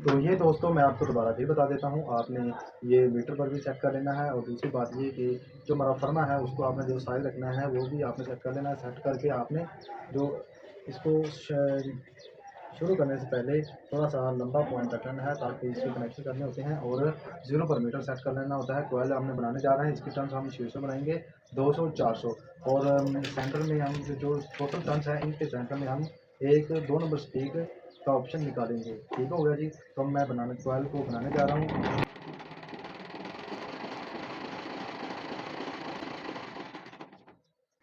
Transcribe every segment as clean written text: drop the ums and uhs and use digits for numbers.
तो ये दोस्तों मैं आपको दोबारा फिर बता देता हूँ, आपने ये मीटर पर भी सेट कर लेना है और दूसरी बात ये कि जो हमारा फर्मा है उसको आपने जो साइज़ रखना है वो भी आपने सेट कर लेना है। सेट करके आपने जो इसको शुरू करने से पहले थोड़ा सा लंबा पॉइंट रखना है ताकि इसके कनेक्शन करने होते हैं और 0 पर मीटर सेट कर लेना होता है। कोयल हमने बनाने जा रहे हैं, इसकी टर्म्स हम 600 बनाएंगे, 200 400 और सेंटर में हम जो टोटल टर्म्स है इनके सेंटर में हम एक 2 नंबर स्पीक का ऑप्शन निकालेंगे। ठीक हो गया जी। तो मैं बनाने कोयल को बनाने जा रहा हूँ।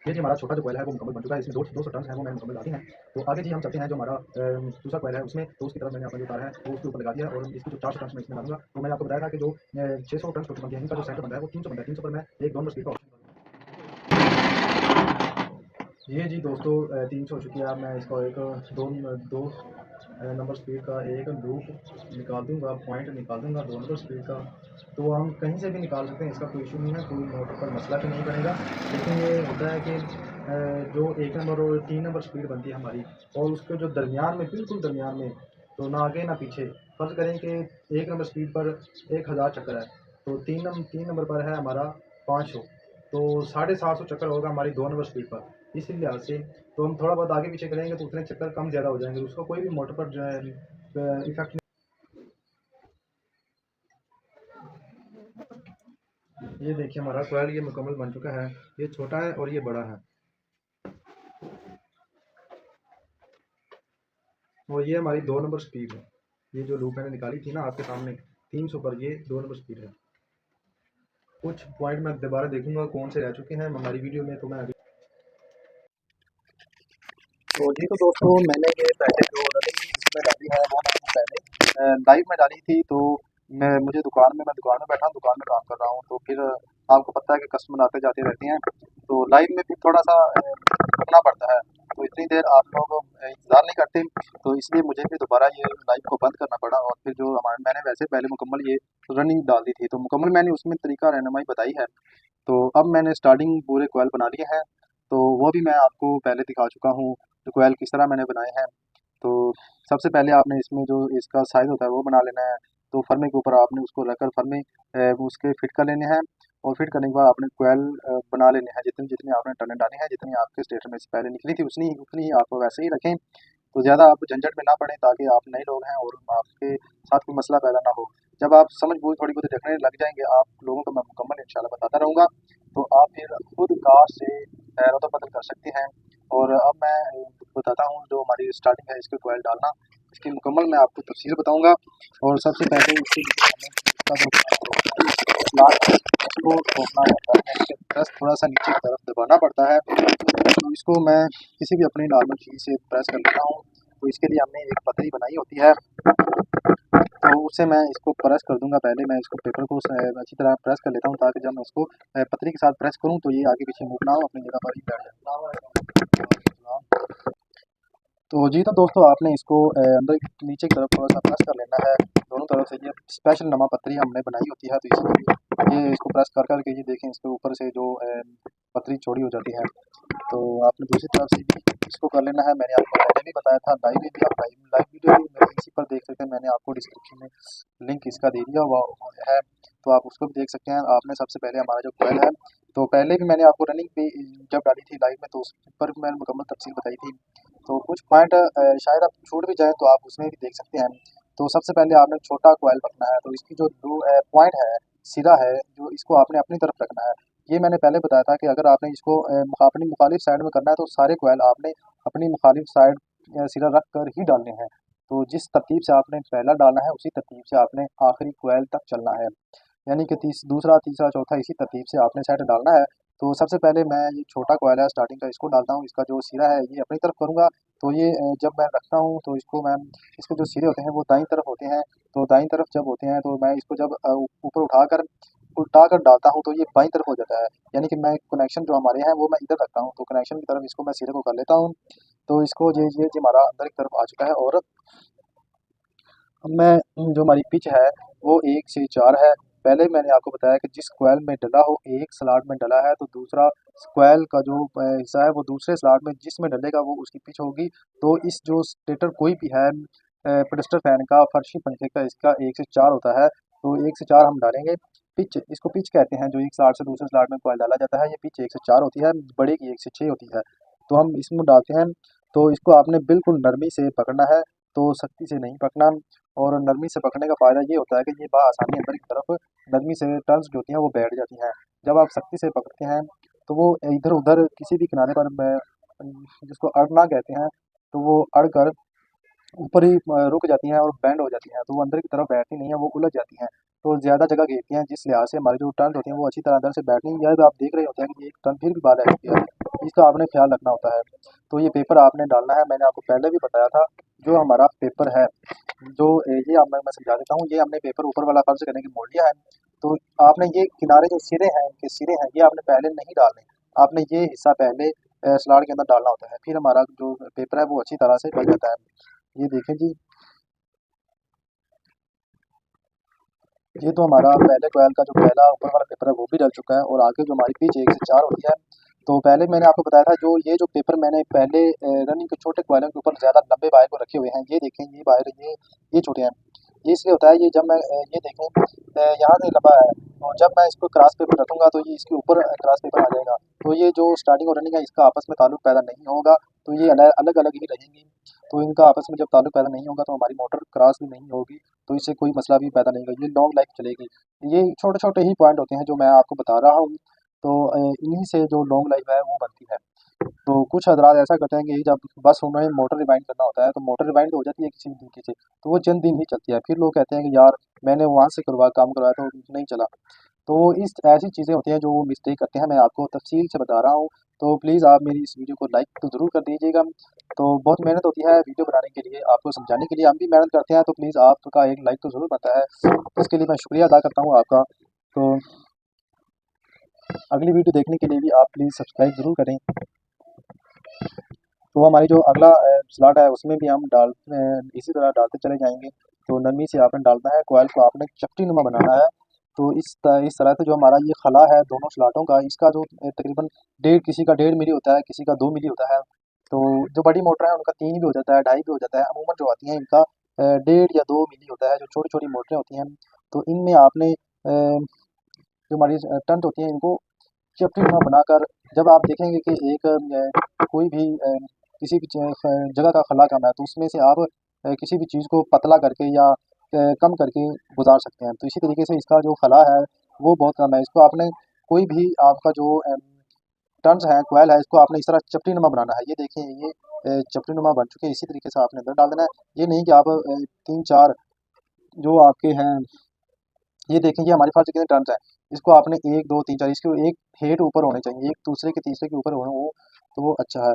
ये जी हमारा छोटा जो कोयल है वो मुकम्मल बन चुका है। इसमें 200 टर्म्स हैं वो मैंने मुकम्मल डाली हैं। तो आगे जी हम चलते हैं जो हमारा दूसरा कोयल है उसमें, तो उसकी तरफ मैंने अपना जो तार है वो उसके ऊपर लगा दिया और इसकी जो 400 टर्म्स मैं इसमें डालूंगा। तो मैंने आपको बताया था कि जो 600 टर्म्स टोटल बनती है इनका जो सेंटर बनता है वो 300 बनता है। 300 पर मैं एक 2 नंबर स्पीड का ऑप्शन। ये जी दोस्तों 300 हो चुकी है। अब मैं इसको एक दो नंबर स्पीड का एक लूप निकाल दूंगा, पॉइंट निकाल दूंगा 2 नंबर स्पीड का। तो हम कहीं से भी निकाल सकते हैं, इसका कोई इशू नहीं है, कोई मोटर पर मसला भी नहीं बनेगा। लेकिन ये होता है कि जो 1 नंबर और 3 नंबर स्पीड बनती है हमारी और उसके जो दरमियान में, बिल्कुल दरमियान में, तो ना आगे ना पीछे, फर्ज करें कि 1 नंबर स्पीड पर 1000 चक्कर है, तो 3 नंबर पर है हमारा 500, तो 750 चक्कर होगा हमारी 2 नंबर स्पीड पर। इसी लिहाज से तो हम थोड़ा बहुत आगे पीछे करेंगे तो उतने चक्कर कम ज़्यादा हो जाएंगे, उसका कोई भी मोटर पर जो है इफेक्ट। ये देखिए हमारा कोयल ये मुकम्मल बन चुका है। ये छोटा है और ये बड़ा है और ये हमारी 2 नंबर स्पीड है। ये जो लूप मैंने निकाली थी ना आपके सामने 300 पर, ये 2 नंबर स्पीड है। कुछ पॉइंट मैं दोबारा देखूंगा कौन से रह चुके हैं हमारी वीडियो में, तो मैं अभी। तो जी तो दोस्तों मैंने ये पहले जो रनिंग इसमें डाली है वो मैंने पहले लाइव में डाली थी। तो मैं दुकान में बैठा हूँ, दुकान में काम कर रहा हूँ, तो फिर आपको पता है कि कस्टमर आते जाते रहते हैं, तो लाइव में फिर थोड़ा सा रुकना पड़ता है। तो इतनी देर आप लोग इंतज़ार नहीं करते, तो इसलिए मुझे भी दोबारा ये लाइव को बंद करना पड़ा और फिर जो हमारे मैंने वैसे पहले मुकम्मल ये रनिंग डाल दी थी, तो मुकम्मल मैंने उसमें तरीका रहनुमाई बताई है। तो अब मैंने स्टार्टिंग पूरे कोयल बना लिए हैं, तो वो भी मैं आपको पहले दिखा चुका हूँ, तो कोयल किस तरह मैंने बनाए हैं। तो सबसे पहले आपने इसमें जो इसका साइज़ होता है वो बना लेना है। तो फर्मे के ऊपर आपने उसको रखकर फर्मे उसके फिट कर लेने हैं और फिट करने के बाद आपने कोयल बना लेने हैं। जितनी जितनी आपने टर्नें डाली हैं, जितनी आपके स्टेटर में से पहले निकली थी उतनी उतनी ही आप वैसे ही रखें। तो ज़्यादा आप झंझट में ना पड़ें ताकि आप नए लोग हैं और आपके साथ कोई मसला पैदा ना हो। जब आप समझ बूझ थोड़ी बहुत रखने लग जाएंगे, आप लोगों को मैं मुकम्मल इंशाल्लाह बताता रहूँगा, तो आप फिर खुद कार से रद्द बदल कर सकते हैं। और अब मैं बताता हूँ जो हमारी स्टार्टिंग है इसके कोयल डालना, इसकी मुकम्मल मैं आपको तफसील बताऊँगा। और सबसे पहले इसके लिए हमें इसका जो लास्ट इसको ठोकना होता है, इसके प्रेस थोड़ा सा नीचे की तरफ दबाना पड़ता है। तो इसको मैं किसी भी अपनी नॉर्मल चीज़ से प्रेस कर लेता हूँ। तो इसके लिए हमने एक पतरी बनाई होती है, तो उससे मैं इसको प्रेस कर दूंगा। पहले मैं इसको पेपर को अच्छी तरह प्रेस कर लेता हूँ ताकि जब मैं इसको पतरी के साथ प्रेस करूँ तो ये आगे पीछे मूव ना हो, अपनी जगह पर ही बैठ जाए। तो जी तो दोस्तों आपने इसको अंदर नीचे की तरफ थोड़ा सा प्रेस कर लेना है दोनों तरफ से। ये स्पेशल नमा पतरी हमने बनाई होती है, तो इसलिए ये इसको प्रेस कर करके ये देखें इसके ऊपर से जो पतरी चौड़ी हो जाती है। तो आपने दूसरी तरफ से भी इसको कर लेना है। मैंने आपको पहले भी बताया था, लाइव में भी आप लाइव लाइव वीडियो भी मेरे इसी पर देख सकते हैं। मैंने आपको डिस्क्रिप्शन में लिंक इसका दे दिया हुआ है, तो आप उसको भी देख सकते हैं। आपने सबसे पहले हमारा जो कोयल है, तो पहले भी मैंने आपको रनिंग पे जब डाली थी लाइव में तो उस पर भी मैंने मुकम्मल तफसील बताई थी। तो कुछ पॉइंट शायद आप छूट भी जाए तो आप उसमें भी देख सकते हैं। तो सबसे पहले आपने छोटा कोयल रखना है, तो इसकी जो पॉइंट है, सिरा है, जो इसको आपने अपनी तरफ रखना है। ये मैंने पहले बताया था कि अगर आपने इसको अपनी मुखालिफ साइड में करना है तो सारे कोयल आपने अपनी मुखालिफ साइड सिरा रख कर ही डालने हैं। तो जिस तरतीब से आपने पहला डालना है उसी तरतीब से आपने आखिरी कोयल तक चलना है, यानी कि दूसरा तीसरा चौथा इसी तरतीब से आपने सेट डालना है। तो सबसे पहले मैं ये छोटा कोयल है स्टार्टिंग का, इसको डालता हूँ। इसका जो सिरा है ये अपनी तरफ करूँगा, तो ये जब मैं रखता हूँ तो इसको मैं, इसके जो सिरे होते हैं वो दाईं तरफ होते हैं। तो दाईं तरफ जब होते हैं तो मैं इसको जब ऊपर उठाकर उल्टा कर डालता हूँ तो ये बाईं तरफ हो जाता है, यानी कि मैं कनेक्शन जो हमारे हैं वो मैं इधर रखता हूँ, तो कनेक्शन की तरफ इसको मैं सिरे को कर लेता हूँ। तो इसको ये हमारा अंदर की तरफ आ चुका है। और अब मैं जो हमारी पिच है वो 1 से 4 है। पहले मैंने आपको बताया कि जिस कोयल में डला हो, एक स्लॉट में डला है तो दूसरा कोयल का जो हिस्सा है वो दूसरे स्लॉट में जिसमें डलेगा वो उसकी पिच होगी। तो इस जो स्टेटर कोई भी है पेडस्टर फैन का, फर्शी पंखे का, इसका 1 से 4 होता है। तो 1 से 4 हम डालेंगे। पिच, इसको पिच कहते हैं, जो एक स्लॉट से दूसरे स्लॉट में कॉइल डाला जाता है, ये पिच 1 से 4 होती है, बड़े की 1 से 6 होती है। तो हम इसमें डालते हैं, तो इसको आपने बिल्कुल नरमी से पकड़ना है, तो सख्ती से नहीं पकड़ना। और नरमी से पकड़ने का फ़ायदा ये होता है कि ये बआसानी अंदर की तरफ नरमी से टर्न्स जो होती हैं वो बैठ जाती हैं। जब आप सख्ती से पकड़ते हैं तो वो इधर-उधर किसी भी किनारे पर जिसको अड़ना कहते हैं, तो वो अड़ कर ऊपर ही रुक जाती हैं और बेंड हो जाती हैं, तो वो अंदर की तरफ बैठती नहीं है, वो उलझ जाती हैं। तो ज़्यादा जगह घेरती हैं, जिस लिहाज से हमारी जो टर्न होती हैं वो अच्छी तरह अंदर से बैठ नहीं, यह आप देख रहे होते हैं कि ये एक टर्न फिर भी बाहर रह चुकी है, इसका आपने ख्याल रखना होता है। तो ये पेपर आपने डालना है, मैंने आपको पहले भी बताया था। जो हमारा पेपर है, जो ये आप मैं समझा देता हूँ, ये हमने पेपर ऊपर वाला फर्ज करने की मोड़ लिया है। तो आपने ये किनारे जो सिरे हैं, इनके सिरे हैं, ये आपने पहले नहीं डालने, आपने ये हिस्सा पहले स्लाट के अंदर डालना होता है, फिर हमारा जो पेपर है वो अच्छी तरह से बन जाता है। ये देखें जी, ये तो हमारा पहले कोयल का जो पहला ऊपर वाला पेपर है वो भी डल चुका है, और आगे जो हमारी पिच 1 से 4 होती है। तो पहले मैंने आपको बताया था, जो ये जो पेपर मैंने पहले रनिंग के छोटे कोयलों के ऊपर ज़्यादा लंबे वायर को रखे हुए हैं, ये देखें, ये वायर ये छोटे हैं। ये इसलिए होता है, ये जब मैं ये देखें, यहाँ से लंबा है, और जब मैं इसको क्रॉस पेपर रखूंगा तो ये इसके ऊपर क्रॉस पेपर आ जाएगा। तो ये जो स्टार्टिंग और रनिंग है, इसका आपस में ताल्लुक पैदा नहीं होगा, तो ये अलग अलग ही रहेंगी। तो इनका आपस में जब ताल्लुक पैदा नहीं होगा तो हमारी मोटर क्रॉस भी नहीं होगी, तो इससे कोई मसला भी पैदा नहीं होगा, ये लॉन्ग लाइफ चलेगी। ये छोटे छोटे ही पॉइंट होते हैं जो मैं आपको बता रहा हूँ। तो इन्हीं से जो लॉन्ग लाइफ है वो बनती है। तो कुछ हज़रात ऐसा करते हैं कि जब बस उन्हें मोटर रिवाइंड करना होता है, तो मोटर रिवाइंड हो जाती है किसी भी तरीके से, तो वो चंद दिन ही चलती है। फिर लोग कहते हैं कि यार मैंने वहाँ से काम करवाया तो नहीं चला। तो इस ऐसी चीज़ें होती हैं जो वो मिस्टेक करते हैं, मैं आपको तफसील से बता रहा हूँ। तो प्लीज़ आप मेरी इस वीडियो को लाइक तो ज़रूर कर दीजिएगा। तो बहुत मेहनत होती है वीडियो बनाने के लिए, आपको समझाने के लिए हम भी मेहनत करते हैं, तो प्लीज़ आपका एक लाइक तो ज़रूर बनता है, इसके लिए मैं शुक्रिया अदा करता हूँ आपका। तो अगली वीडियो देखने के लिए भी आप प्लीज़ सब्सक्राइब ज़रूर करें। तो हमारी जो अगला स्लॉट है उसमें भी हम इसी तरह डालते चले जाएंगे। तो नरमी से आपने डालना है, कोयल को आपने चपटी नुमा बनाना है। तो इस तरह से जो हमारा ये खला है दोनों स्लॉटों का, इसका जो तकरीबन किसी का 1.5 मिली होता है, किसी का 2 मिली होता है। तो जो बड़ी मोटर है उनका 3 भी हो जाता है, 2.5 भी हो जाता है, अमूमन जो आती हैं इनका 1.5 या 2 मिली होता है, जो छोटी छोटी मोटरें होती हैं। तो इनमें आपने जो हमारी टंट होती हैं, इनको चपटी नुमा बनाकर, जब आप देखेंगे कि एक कोई भी किसी भी जगह का खला कम है, तो उसमें से आप किसी भी चीज़ को पतला करके या कम करके गुजार सकते हैं। तो इसी तरीके से इसका जो खला है वो बहुत कम है, इसको आपने कोई भी आपका जो टर्न्स है, कोयल है, इसको आपने इस तरह चपटी नुमा बनाना है। ये देखिए, ये चपटी नुमा बन चुके हैं, इसी तरीके से आपने अंदर डाल देना है। ये नहीं कि आप 3-4 जो आपके हैं, ये देखें, ये हमारे पास कितने टर्न्स हैं, इसको आपने 1 2 3 4, इसके एक हेड ऊपर होने चाहिए, एक दूसरे के तीसरे के ऊपर होने वो, तो वो अच्छा है।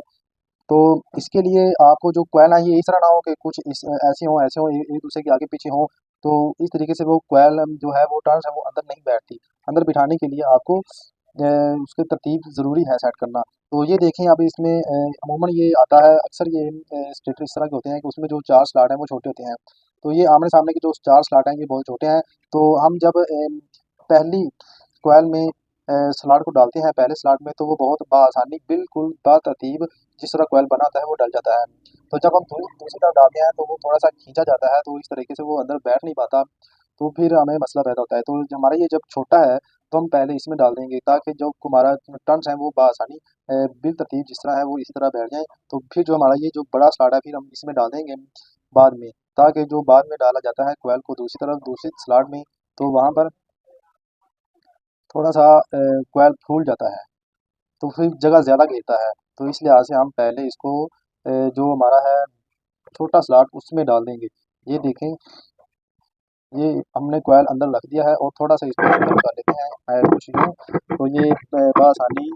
तो इसके लिए आपको जो कोयल है, ये इस तरह ना हो कि कुछ ऐसे हों, एक दूसरे के आगे पीछे हों, तो इस तरीके से वो कोयल जो है वो टर्न्स है वो अंदर नहीं बैठती। अंदर बिठाने के लिए आपको उसकी तरतीब ज़रूरी है सेट करना। तो ये देखें, अब इसमें अमूमन ये आता है, अक्सर ये स्टेटर इस तरह के होते हैं कि उसमें जो 4 स्लॉट हैं वो छोटे होते हैं। तो ये आमने सामने के जो 4 स्लॉट हैं ये बहुत छोटे हैं। तो हम जब पहली कोयल में स्लॉट को डालते हैं पहले स्लॉट में, तो वो बहुत बआसानी बिल्कुल बातरतीब जिस तरह कोयल बना होता है वो डल जाता है। तो जब हम दूसरी तरफ डालते हैं तो वो थोड़ा सा खींचा जाता है, तो इस तरीके से वो अंदर बैठ नहीं पाता, तो फिर हमें मसला पैदा होता है। तो हमारा ये जब छोटा है तो हम पहले इसमें डाल देंगे, ताकि जो हमारा टर्न्स हैं वो बआसानी बिल तरतीब जिस तरह है वो इसी तरह बैठ जाए। तो फिर जो हमारा ये जो बड़ा स्लॉट है फिर हम इसमें डाल देंगे बाद में, ताकि जो बाद में डाला जाता है कोयल को दूसरी तरफ दूसरी स्लॉट में, तो वहाँ पर थोड़ा सा कोयल फूल जाता है, तो फिर जगह ज़्यादा घेरता है। तो इस लिहाज से हम पहले इसको जो हमारा है छोटा स्लॉट उसमें डाल देंगे। ये देखें, ये हमने कोयल अंदर रख दिया है, और थोड़ा सा इसको ऊपर कर लेते हैं कुछ यूँ, तो ये बआसानी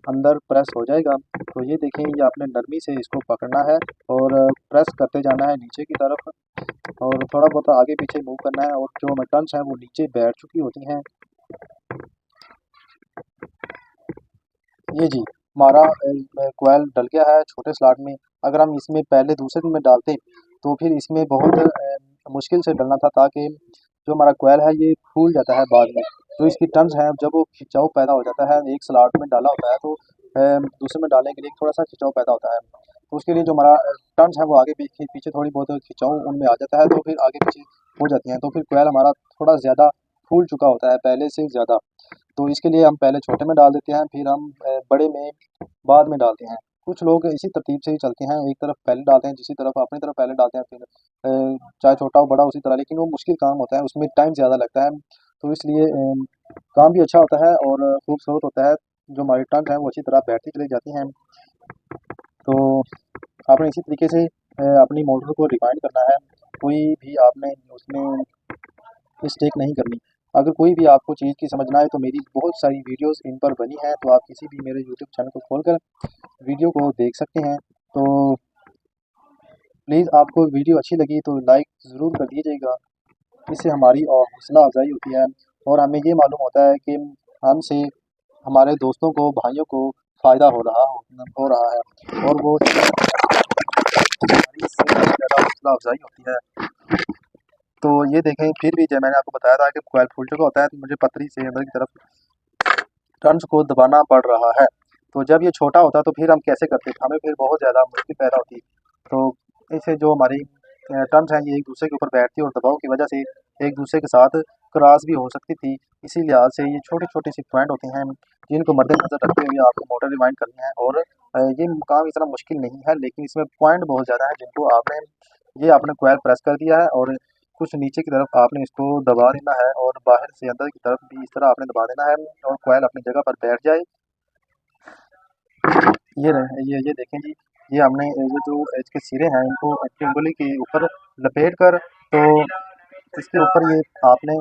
अंदर प्रेस हो जाएगा। तो ये देखें, ये आपने नरमी से इसको पकड़ना है और प्रेस करते जाना है नीचे की तरफ, और थोड़ा बहुत आगे पीछे मूव करना है, और जो टर्न्स हैं वो नीचे बैठ चुकी होती हैं। ये जी, हमारा कोयल डल गया है छोटे स्लॉट में। अगर हम इसमें पहले दूसरे में डालते तो फिर इसमें बहुत मुश्किल से डलना था, ताकि जो हमारा कोयल है ये फूल जाता है बाद में। जो इसकी टर्न्स हैं जब वो खिंचाव पैदा हो जाता है, एक स्लॉट में डाला होता है तो दूसरे में डालने के लिए थोड़ा सा खिंचाव पैदा होता है, तो उसके लिए जो हमारा टर्न्स है वो आगे पीछे पीछे थोड़ी बहुत खिंचाव उनमें आ जाता है, तो फिर आगे पीछे हो जाती हैं, तो फिर कोयल हमारा थोड़ा ज़्यादा फूल चुका होता है पहले से ज़्यादा। तो इसके लिए हम पहले छोटे में डाल देते हैं, फिर हम बड़े में बाद में डालते हैं। कुछ लोग इसी तरतीब से ही चलते हैं, एक तरफ पहले डालते हैं, दूसरी तरफ अपनी तरफ पहले डालते हैं, फिर चाहे छोटा हो बड़ा उसी तरह, लेकिन वो मुश्किल काम होता है, उसमें टाइम ज़्यादा लगता है, तो इसलिए काम भी अच्छा होता है और खूबसूरत होता है, जो हमारी टंग है वो अच्छी तरह बैठती चली जाती हैं। तो आपने इसी तरीके से अपनी मोटर को रिफाइंड करना है, कोई भी आपने उसमें मिस्टेक नहीं करनी। अगर कोई भी आपको चीज़ की समझना है तो मेरी बहुत सारी वीडियोस इन पर बनी हैं, तो आप किसी भी मेरे यूट्यूब चैनल को खोलकर वीडियो को देख सकते हैं। तो प्लीज़ आपको वीडियो अच्छी लगी तो लाइक ज़रूर कर दीजिएगा, इससे हमारी और हौसला अफजाई होती है और हमें ये मालूम होता है कि हमसे हमारे दोस्तों को भाइयों को फ़ायदा हो रहा है, और वो हमारी इससे बहुत ज़्यादा हौसला अफजाई होती है। तो ये देखें, फिर भी जब मैंने आपको बताया था कि कोयल फूल चुका होता है तो मुझे पतरी से अंदर की तरफ टर्न्स को दबाना पड़ रहा है। तो जब ये छोटा होता तो फिर हम कैसे करते, हमें फिर बहुत ज़्यादा मुश्किल पैदा होती। तो इससे जो हमारी टर्न्स हैं ये एक दूसरे के ऊपर बैठती और दबाव की वजह से एक दूसरे के साथ क्रॉस भी हो सकती थी। इसी लिहाज से ये छोटे छोटे से पॉइंट होते हैं जिनको मद्देनजर रखते हुए आपको मोटर रिवाइंड करनी है, और ये काम इतना मुश्किल नहीं है, लेकिन इसमें पॉइंट बहुत ज़्यादा है जिनको आपने ये आपने कोयल प्रेस कर दिया है और कुछ नीचे की तरफ आपने इसको दबा देना है, और बाहर से अंदर की तरफ भी इस तरह आपने दबा देना है और कोयल अपनी जगह पर बैठ जाए। ये देखें जी, ये हमने ये जो इसके सिरे हैं इनको अपनी उंगली के ऊपर लपेट कर, तो इसके ऊपर ये आपने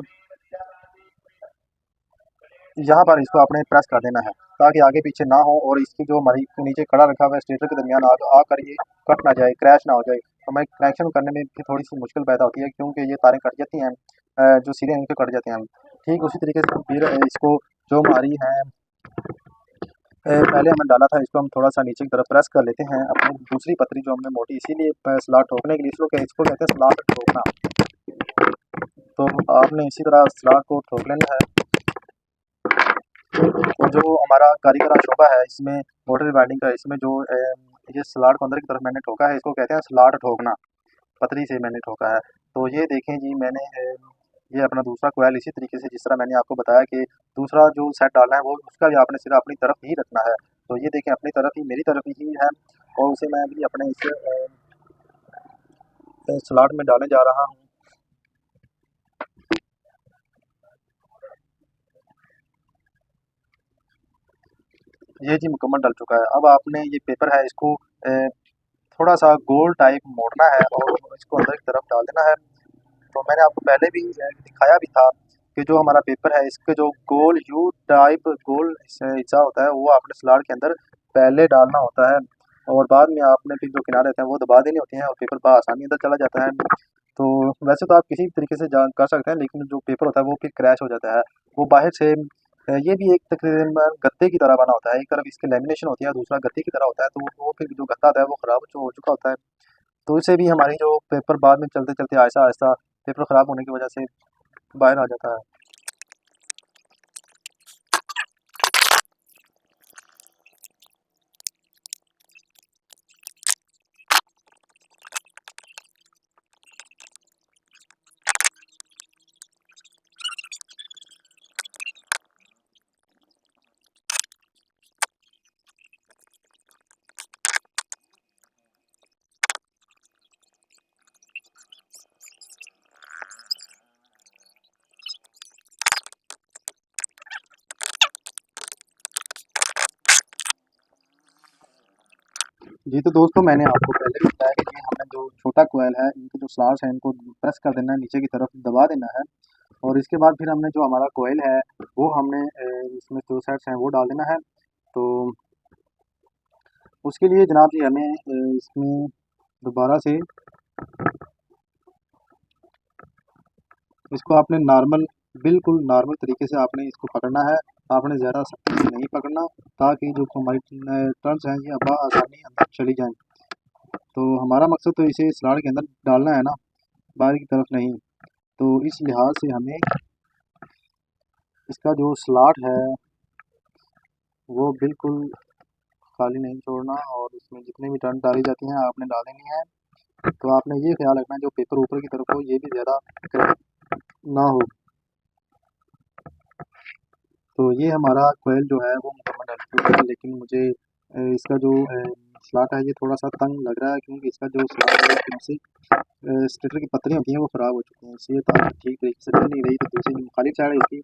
यहाँ पर इसको आपने प्रेस कर देना है ताकि आगे पीछे ना हो, और इसकी जो हमारी नीचे कड़ा रखा हुआ है स्टेटर के दरमियान आकर ये कट ना जाए, क्रैश ना हो जाए। हमें कनेक्शन करने में भी थोड़ी सी मुश्किल पैदा होती है क्योंकि ये तारें कट जाती हैं, जो सिरे हैं इनके कट जाते हैं। ठीक उसी तरीके से फिर इसको जो हमारी है पहले हमने डाला था इसको हम थोड़ा सा नीचे की तरफ प्रेस कर लेते हैं अपनी दूसरी पतरी जो हमने मोटी, इसीलिए स्लॉट ठोकने के लिए इसको कहते हैं स्लॉट ठोकना। तो आपने इसी तरह स्लॉट को ठोक लेना है। और जो हमारा कारीगरा शोबा है इसमें मोटर रिवाइंडिंग का, इसमें जो ये स्लॉट को अंदर की तरफ मैंने ठोका है इसको कहते हैं स्लॉट ठोकना, पतरी से मैंने ठोका है। तो ये देखें जी, मैंने ये अपना दूसरा कोयल इसी तरीके से जिस तरह मैंने आपको बताया कि दूसरा जो सेट डालना है वो उसका भी आपने सिरा अपनी तरफ ही रखना है। तो ये देखें अपनी तरफ ही, मेरी तरफ ही है, और उसे मैं अभी अपने इस स्लॉट में डालने जा रहा हूँ। ये जी मुकम्मल डल चुका है। अब आपने ये पेपर है इसको थोड़ा सा गोल टाइप मोड़ना है और इसको अंदर की तरफ डाल देना है। तो मैंने आपको पहले भी दिखाया भी था कि जो हमारा पेपर है इसके जो गोल यू टाइप गोल हिस्सा होता है वो आपने स्लाड के अंदर पहले डालना होता है, और बाद में आपने फिर जो किनारे होते हैं वो दबा देने होते हैं और पेपर आसानी अंदर चला जाता है। तो वैसे तो आप किसी भी तरीके से जान कर सकते हैं, लेकिन जो पेपर होता है वो फिर क्रैश हो जाता है। वो बाहर से ये भी एक तकरीबन गत्ते की तरह बना होता है, एक तरफ इसकी लेमिनेशन होती है दूसरा गत्ते की तरह होता है, तो वो फिर जो गत्ता होता है वो ख़राब हो चुका होता है। तो इससे भी हमारी जो पेपर बाद में चलते चलते आहिस्ता आहिस्ता पेपर ख़राब होने की वजह से बाहर आ जाता है। जी तो दोस्तों, मैंने आपको पहले भी बताया कि ये हमें जो छोटा कोयल है इनके जो स्लॉट्स हैं इनको प्रेस कर देना है, नीचे की तरफ दबा देना है, और इसके बाद फिर हमने जो हमारा कोयल है वो हमने इसमें जो सेट्स हैं वो डाल देना है। तो उसके लिए जनाब जी हमें इसमें दोबारा से इसको आपने नॉर्मल, बिल्कुल नॉर्मल तरीके से आपने इसको पकड़ना है, आपने ज़्यादा सख्ती से नहीं पकड़ना, ताकि जो हमारी टर्न्स हैं ये अब आसानी अंदर चली जाएँ। तो हमारा मकसद तो इसे सलाद के अंदर डालना है ना, बाहर की तरफ नहीं। तो इस लिहाज से हमें इसका जो स्लॉट है वो बिल्कुल खाली नहीं छोड़ना, और इसमें जितनी भी टर्न डाली जाती हैं आपने डाल देनी है। तो आपने ये ख्याल रखना है जो पेपर ऊपर की तरफ हो ये भी ज़्यादा ना हो। तो ये हमारा कोयल जो है वो मुकम्मल डल चुका है, लेकिन मुझे इसका जो स्लॉट है ये थोड़ा सा तंग लग रहा है, क्योंकि इसका जो स्लॉट है उसमें से स्टेटर की पत्तियाँ होती हैं वो ख़राब हो चुकी हैं, इसलिए तार ठीक तरीके से डल नहीं रही। तो दूसरी मुखालिफ साइड है इसकी,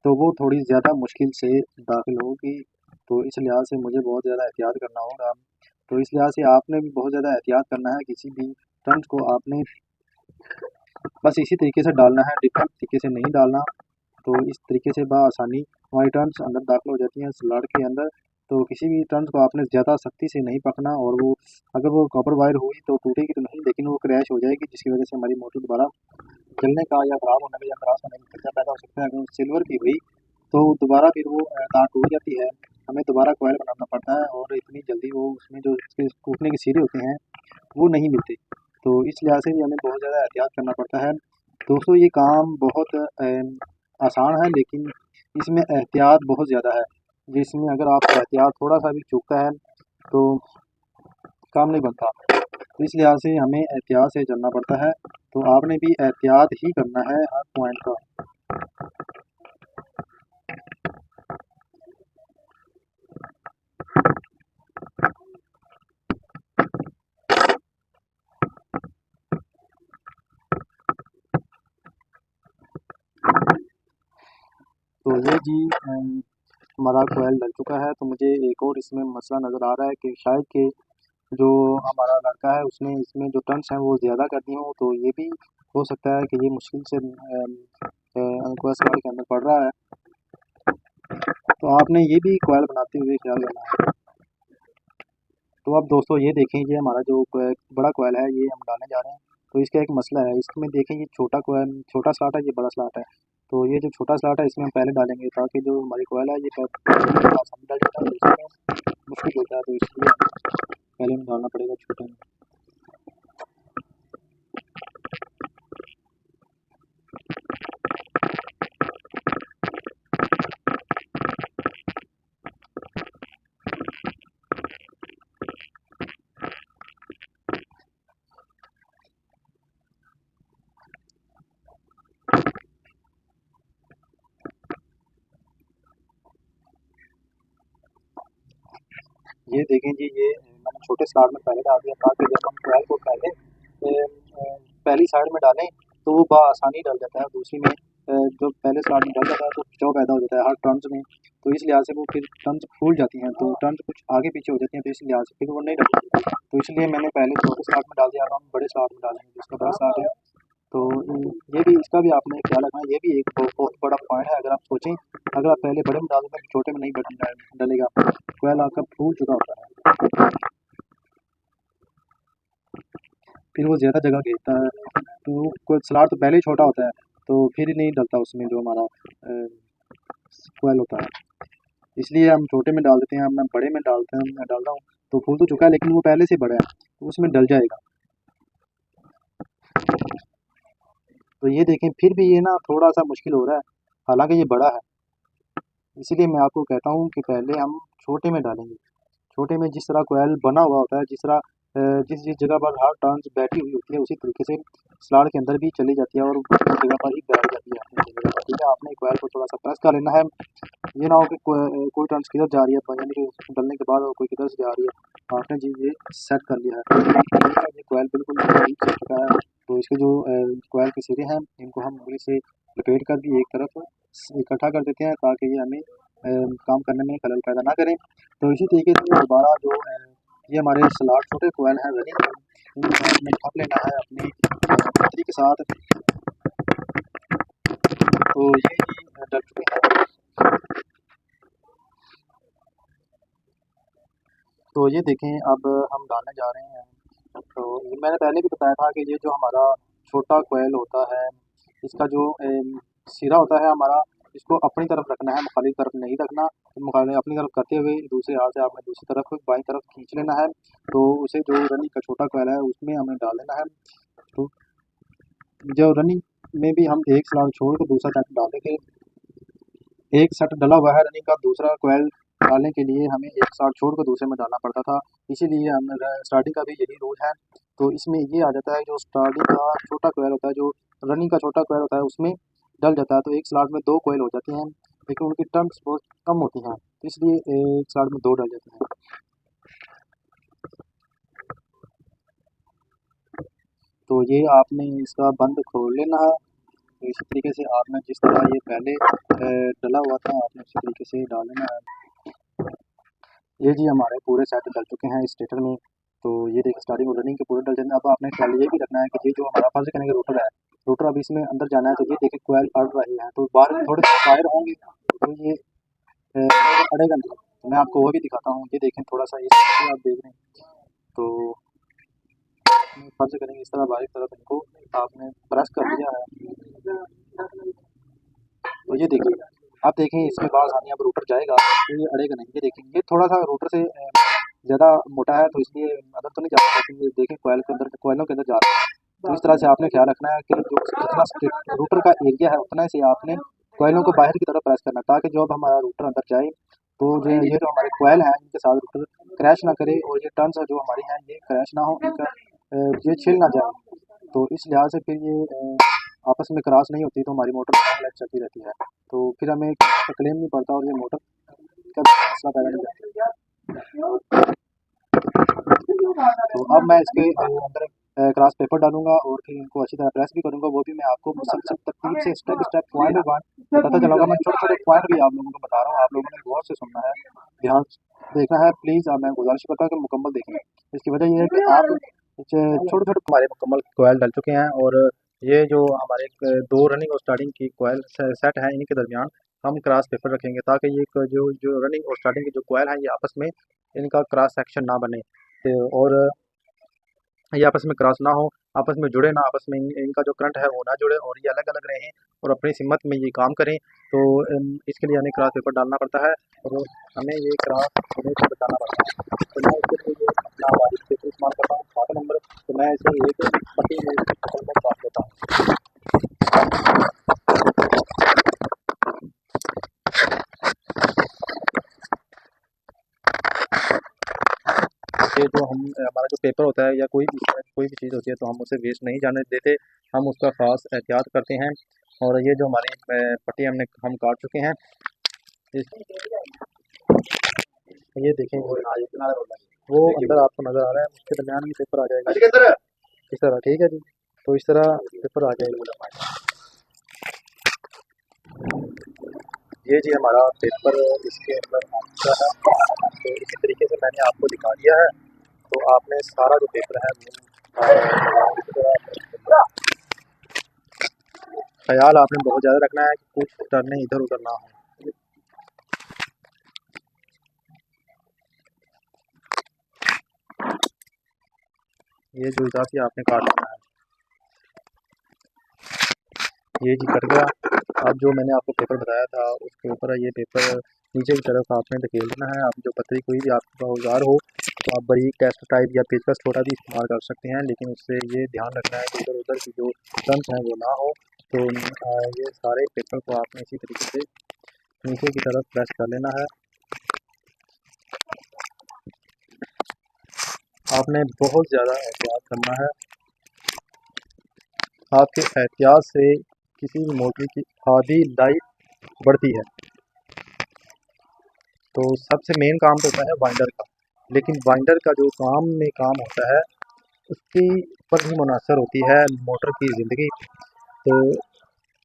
तो वो थोड़ी ज़्यादा मुश्किल से दाखिल होगी। तो इस लिहाज से मुझे बहुत ज़्यादा एहतियात करना होगा। तो इस लिहाज से आपने भी बहुत ज़्यादा एहतियात करना है, किसी भी टर्न्स को आपने बस इसी तरीके से डालना है, डिफरेंट तरीके से नहीं डालना। तो इस तरीके से बआसानी हमारी टर्न्स अंदर दाखिल हो जाती हैं स्लॉट के अंदर। तो किसी भी टर्न्स को आपने ज़्यादा सख्ती से नहीं पकना, और वो अगर वो कॉपर वायर हुई तो टूटेगी तो नहीं, लेकिन वो क्रैश हो जाएगी, जिसकी वजह से हमारी मोटर दोबारा जलने का या ख़राब होने का या क्रॉस होने का खतरा पैदा हो सकता है। अगर वो सिल्वर की हुई तो दोबारा फिर वो तार टूट जाती है, हमें दोबारा कोयल बनाना पड़ता है, और इतनी जल्दी वो उसमें जो उसके टूटने के सिरे होते हैं वो नहीं मिलते। तो इस लिहाज से भी हमें बहुत ज़्यादा एहतियात करना पड़ता है। दोस्तों ये काम बहुत आसान है, लेकिन इसमें एहतियात बहुत ज़्यादा है, जिसमें अगर आप एहतियात थोड़ा सा भी चूकता है तो काम नहीं बनता। तो इस लिहाज से हमें एहतियात से चलना पड़ता है। तो आपने भी एहतियात ही करना है हर पॉइंट का। तो ये जी हमारा कोयल डल चुका है। तो मुझे एक और इसमें मसला नज़र आ रहा है कि शायद कि जो हमारा लड़का है उसने इसमें जो टर्न्स हैं वो ज़्यादा कर दी हों। तो ये भी हो सकता है कि ये मुश्किल से अंकुश के अंदर पड़ रहा है। तो आपने ये भी कोयल बनाते हुए ख्याल रखना है। तो अब दोस्तों ये देखें, ये हमारा जो बड़ा कोयल है ये हम डालने जा रहे हैं। तो इसका एक मसला है, इसमें देखें ये छोटा कोयल छोटा स्लॉट है, ये बड़ा स्लॉट है। तो ये जो छोटा स्लॉट है इसमें हम पहले डालेंगे, ताकि जो हमारी कोयल है ये आसानी डाल जाता है, तो इसमें मुश्किल होता है, तो इसलिए पहले हमें डालना पड़ेगा छोटे में। ये देखें जी, ये मैंने छोटे स्लॉट में पहले डाल दिया, ताकि जब हम कोयल को पहले पहली साइड में डालें तो वो बआसानी डल जाता है, दूसरी में जो पहले स्लॉट में डल जाता है तो खिंचाव पैदा हो जाता है हर टर्न्स में। तो इस लिहाज से वो फिर टर्न्स फूल जाती हैं, तो टर्न्स कुछ आगे पीछे हो जाती हैं, तो इस लिहाज से फिर वो नहीं डलती। तो इसलिए मैंने पहले छोटे स्लॉट में डाल दिया, अब हम बड़े स्लॉट में डालेंगे जिसका बड़ा स्लॉट है। तो ये भी इसका भी आपने ख्याल रखना है, ये भी एक बहुत बड़ा पॉइंट है। अगर आप सोचें, अगर आप पहले बड़े में डाल दें तो छोटे में नहीं डलेगा, कोयल आपका फूल चुका होता है, फिर वो ज़्यादा जगह घेरता है। तो कोई स्लॉट तो पहले ही छोटा होता है, तो फिर ही नहीं डलता उसमें जो हमारा कोयल होता है। इसलिए हम छोटे में डाल देते हैं, अब मैं बड़े में डालते हैं, मैं डाल रहा हूँ। तो फूल तो चुका है, लेकिन वो पहले से बड़ा है तो उसमें डल जाएगा। तो ये देखें, फिर भी ये ना थोड़ा सा मुश्किल हो रहा है, हालांकि ये बड़ा है। इसीलिए मैं आपको कहता हूँ कि पहले हम छोटे में डालेंगे। छोटे में जिस तरह कोयल बना हुआ होता है, जिस तरह जिस जिस जगह पर हर टर्न्स बैठी हुई होती है उसी तरीके से स्लॉट के अंदर भी चली जाती है, और उस जगह पर ही बैठ जाती है अपनी जगह पर। ठीक है, आपने कोयल को थोड़ा सा प्रेस कर लेना है, ये ना हो कि कोई टर्न्स किधर जा रही है, यानी कि डलने के बाद और कोई किधर से जा रही है। आपने जी ये सेट कर लिया है, ये कोयल बिल्कुल ठीक से चुका है। तो इसके जो कोयल के सिरे हैं इनको हम उंगली से लपेट कर भी एक तरफ इकट्ठा कर देते हैं, ताकि ये हमें काम करने में खलल पैदा ना करें। तो इसी तरीके से दोबारा जो ये हमारे स्लॉट छोटे कोयल हैं रनिंग, इनको हमने ढक लेना है अपनी पत्नी के साथ। तो ये ही डल चुके हैं। तो ये देखें, अब हम डालने जा रहे हैं। तो ये मैंने पहले भी बताया था कि ये जो हमारा छोटा कोयल होता है इसका जो सिरा होता है हमारा, इसको अपनी तरफ रखना है, मुखालिफ तरफ नहीं रखना। तो मुखालिफ अपनी तरफ करते हुए दूसरे हाथ से आपने दूसरी तरफ बाईं तरफ खींच लेना है। तो उसे जो रनिंग का छोटा कोयल है उसमें हमें डाल देना है। तो जो रनिंग में भी हम एक स्लॉट छोड़ कर दूसरा टाइप डाल देंगे। एक सेट डला हुआ है रनिंग का, दूसरा कोयल डालने के लिए हमें एक साथ छोड़ कर दूसरे में डालना पड़ता था। इसीलिए हम स्टार्टिंग का भी यही रूल है। तो इसमें ये आ जाता है, जो स्टार्टिंग का छोटा कोयल होता है, जो रनिंग का छोटा कोयल होता है, उसमें डल जाता है। तो एक स्लॉट में 2 कोयल हो जाते हैं, लेकिन उनकी टर्म्स बहुत कम होती हैं, तो इसलिए एक स्लॉट में 2 डल जाते हैं। तो ये आपने इसका बंद खोल लेना है। तो इसी तरीके से आपने जिस तरह ये पहले डला हुआ था, आपने उसी तरीके से डाल लेना है। ये जी हमारे पूरे सेट डल चुके हैं इस स्टेटर में। तो ये देखिए स्टार्टिंग और रनिंग के पूरे डल जाते हैं। अब आपने ख्याल ये भी रखना है कि ये जो हमारा फर्ज करने का रोटर है, रोटर अब इसमें अंदर जाना है। तो ये देखिए कोयल अड़ रहे हैं, तो बाहर थोड़े फायर होंगे, तो ये अड़ेगा नहीं। तो मैं आपको वो भी दिखाता हूँ। ये देखें थोड़ा सा इस आप देख रहे हैं, तो फर्ज करेंगे इस तरह बाहर की तरफ इनको आपने प्रेस कर दिया है। तो ये देखिए, आप देखें इसमें बाहर आनी, अब रूटर जाएगा तो ये अड़ेगा नहीं। ये देखें, ये थोड़ा सा रूटर से ज़्यादा मोटा है, तो इसलिए अंदर तो नहीं जा सकता, लेकिन ये देखें कोयल के अंदर, कोयलों के अंदर जा रहा है। तो इस तरह से आपने ख्याल रखना है कि जो जितना रूटर का एरिया है उतना से आपने कोयलों को बाहर की तरफ प्रेस करना है, ताकि जब हमारा रूटर अंदर जाए तो जो ये जो हमारे कोयल हैं इनके साथ रूटर क्रैश ना करे, और ये टर्न्स जो हमारी हैं ये क्रैश ना हो, इनका ये छिल ना जाए। तो इस लिहाज से फिर ये आपस में क्रॉस नहीं होती, तो हमारी मोटर लग चलती रहती है। तो फिर हमें क्लेम नहीं पड़ता, और ये मोटर का मसला पैदा नहीं करती। तो अब मैं इसके अंदर क्रॉस पेपर डालूंगा, और फिर इनको अच्छी तरह प्रेस भी करूंगा। वो भी मैं आपको सब तरतीब से step step point by point बताता चलाऊंगा। मैं छोटे छोटे पॉइंट भी आप लोगों को बता रहा हूँ, आप लोगों ने गौर से सुनना है, ध्यान देखना है प्लीज़। मैं गुजारिश करता हूँ कि मुकम्मल देखें। इसकी वजह ये है कि आप छोटे छोटे हमारे मुकम्मल कोयल डल चुके हैं, और ये जो हमारे 2 रनिंग और स्टार्टिंग की कोयल सेट है, इनके दरमियान हम क्रॉस पेपर रखेंगे, ताकि ये जो जो रनिंग और स्टार्टिंग की जो कोयल है ये आपस में इनका क्रॉस सेक्शन ना बने, और ये आपस में क्रॉस ना हो, आपस में जुड़े ना, आपस में इनका जो करंट है वो ना जुड़े, और ये अलग अलग रहें और अपनी सिमत में ये काम करें। तो इसके लिए हमें क्रॉस पेपर डालना पड़ता है, और हमें ये क्रॉस होने से बचाना पड़ता है। तो मैं इसके लिए ये अपना वाइट पेपर इस्तेमाल करता हूँ 7 नंबर। तो मैं इसे एक पट्टी में काट लेता हूँ। ये जो हम हमारा जो पेपर होता है या कोई भी चीज़ होती है, तो हम उसे वेस्ट नहीं जाने देते, हम उसका ख़ास एहतियात करते हैं। और ये जो हमारी पट्टी हम काट चुके हैं, ये देखें वो अंदर आपको नज़र आ रहा है, उसके दरमियान भी पेपर आ जाएगा इस तरह, ठीक है जी। तो इस तरह पेपर आ जाएगा। ये जी हमारा पेपर इसके अंदर आ चुका है। तो इसी तरीके से मैंने आपको दिखा दिया है। तो आपने सारा जो पेपर है ख्याल आपने बहुत ज़्यादा रखना है कि कुछ टर्नें इधर उधर ना हो। ये जो इजाफी आपने काट लेना है, ये जी कट गया। अब जो मैंने आपको पेपर बताया था उसके ऊपर ये पेपर नीचे की तरफ आपने धकेल देना है। आप जो पतली कोई भी आपका औजार हो, तो आप बरीक टेस्ट टाइप या पेचकस छोटा भी इस्तेमाल कर सकते हैं, लेकिन उससे ये ध्यान रखना है कि इधर उधर की जो टर्म्स हैं वो ना हो। तो ये सारे पेपर को आपने इसी तरीके से नीचे की तरफ प्रेस कर लेना है। आपने बहुत ज़्यादा एहतियात करना है। आपके एहतियात से किसी भी मोटर की आधी लाइफ बढ़ती है। तो सबसे मेन काम तो होता है वाइंडर का, लेकिन वाइंडर का जो काम होता है उसकी पर भी मुनासर होती है मोटर की ज़िंदगी। तो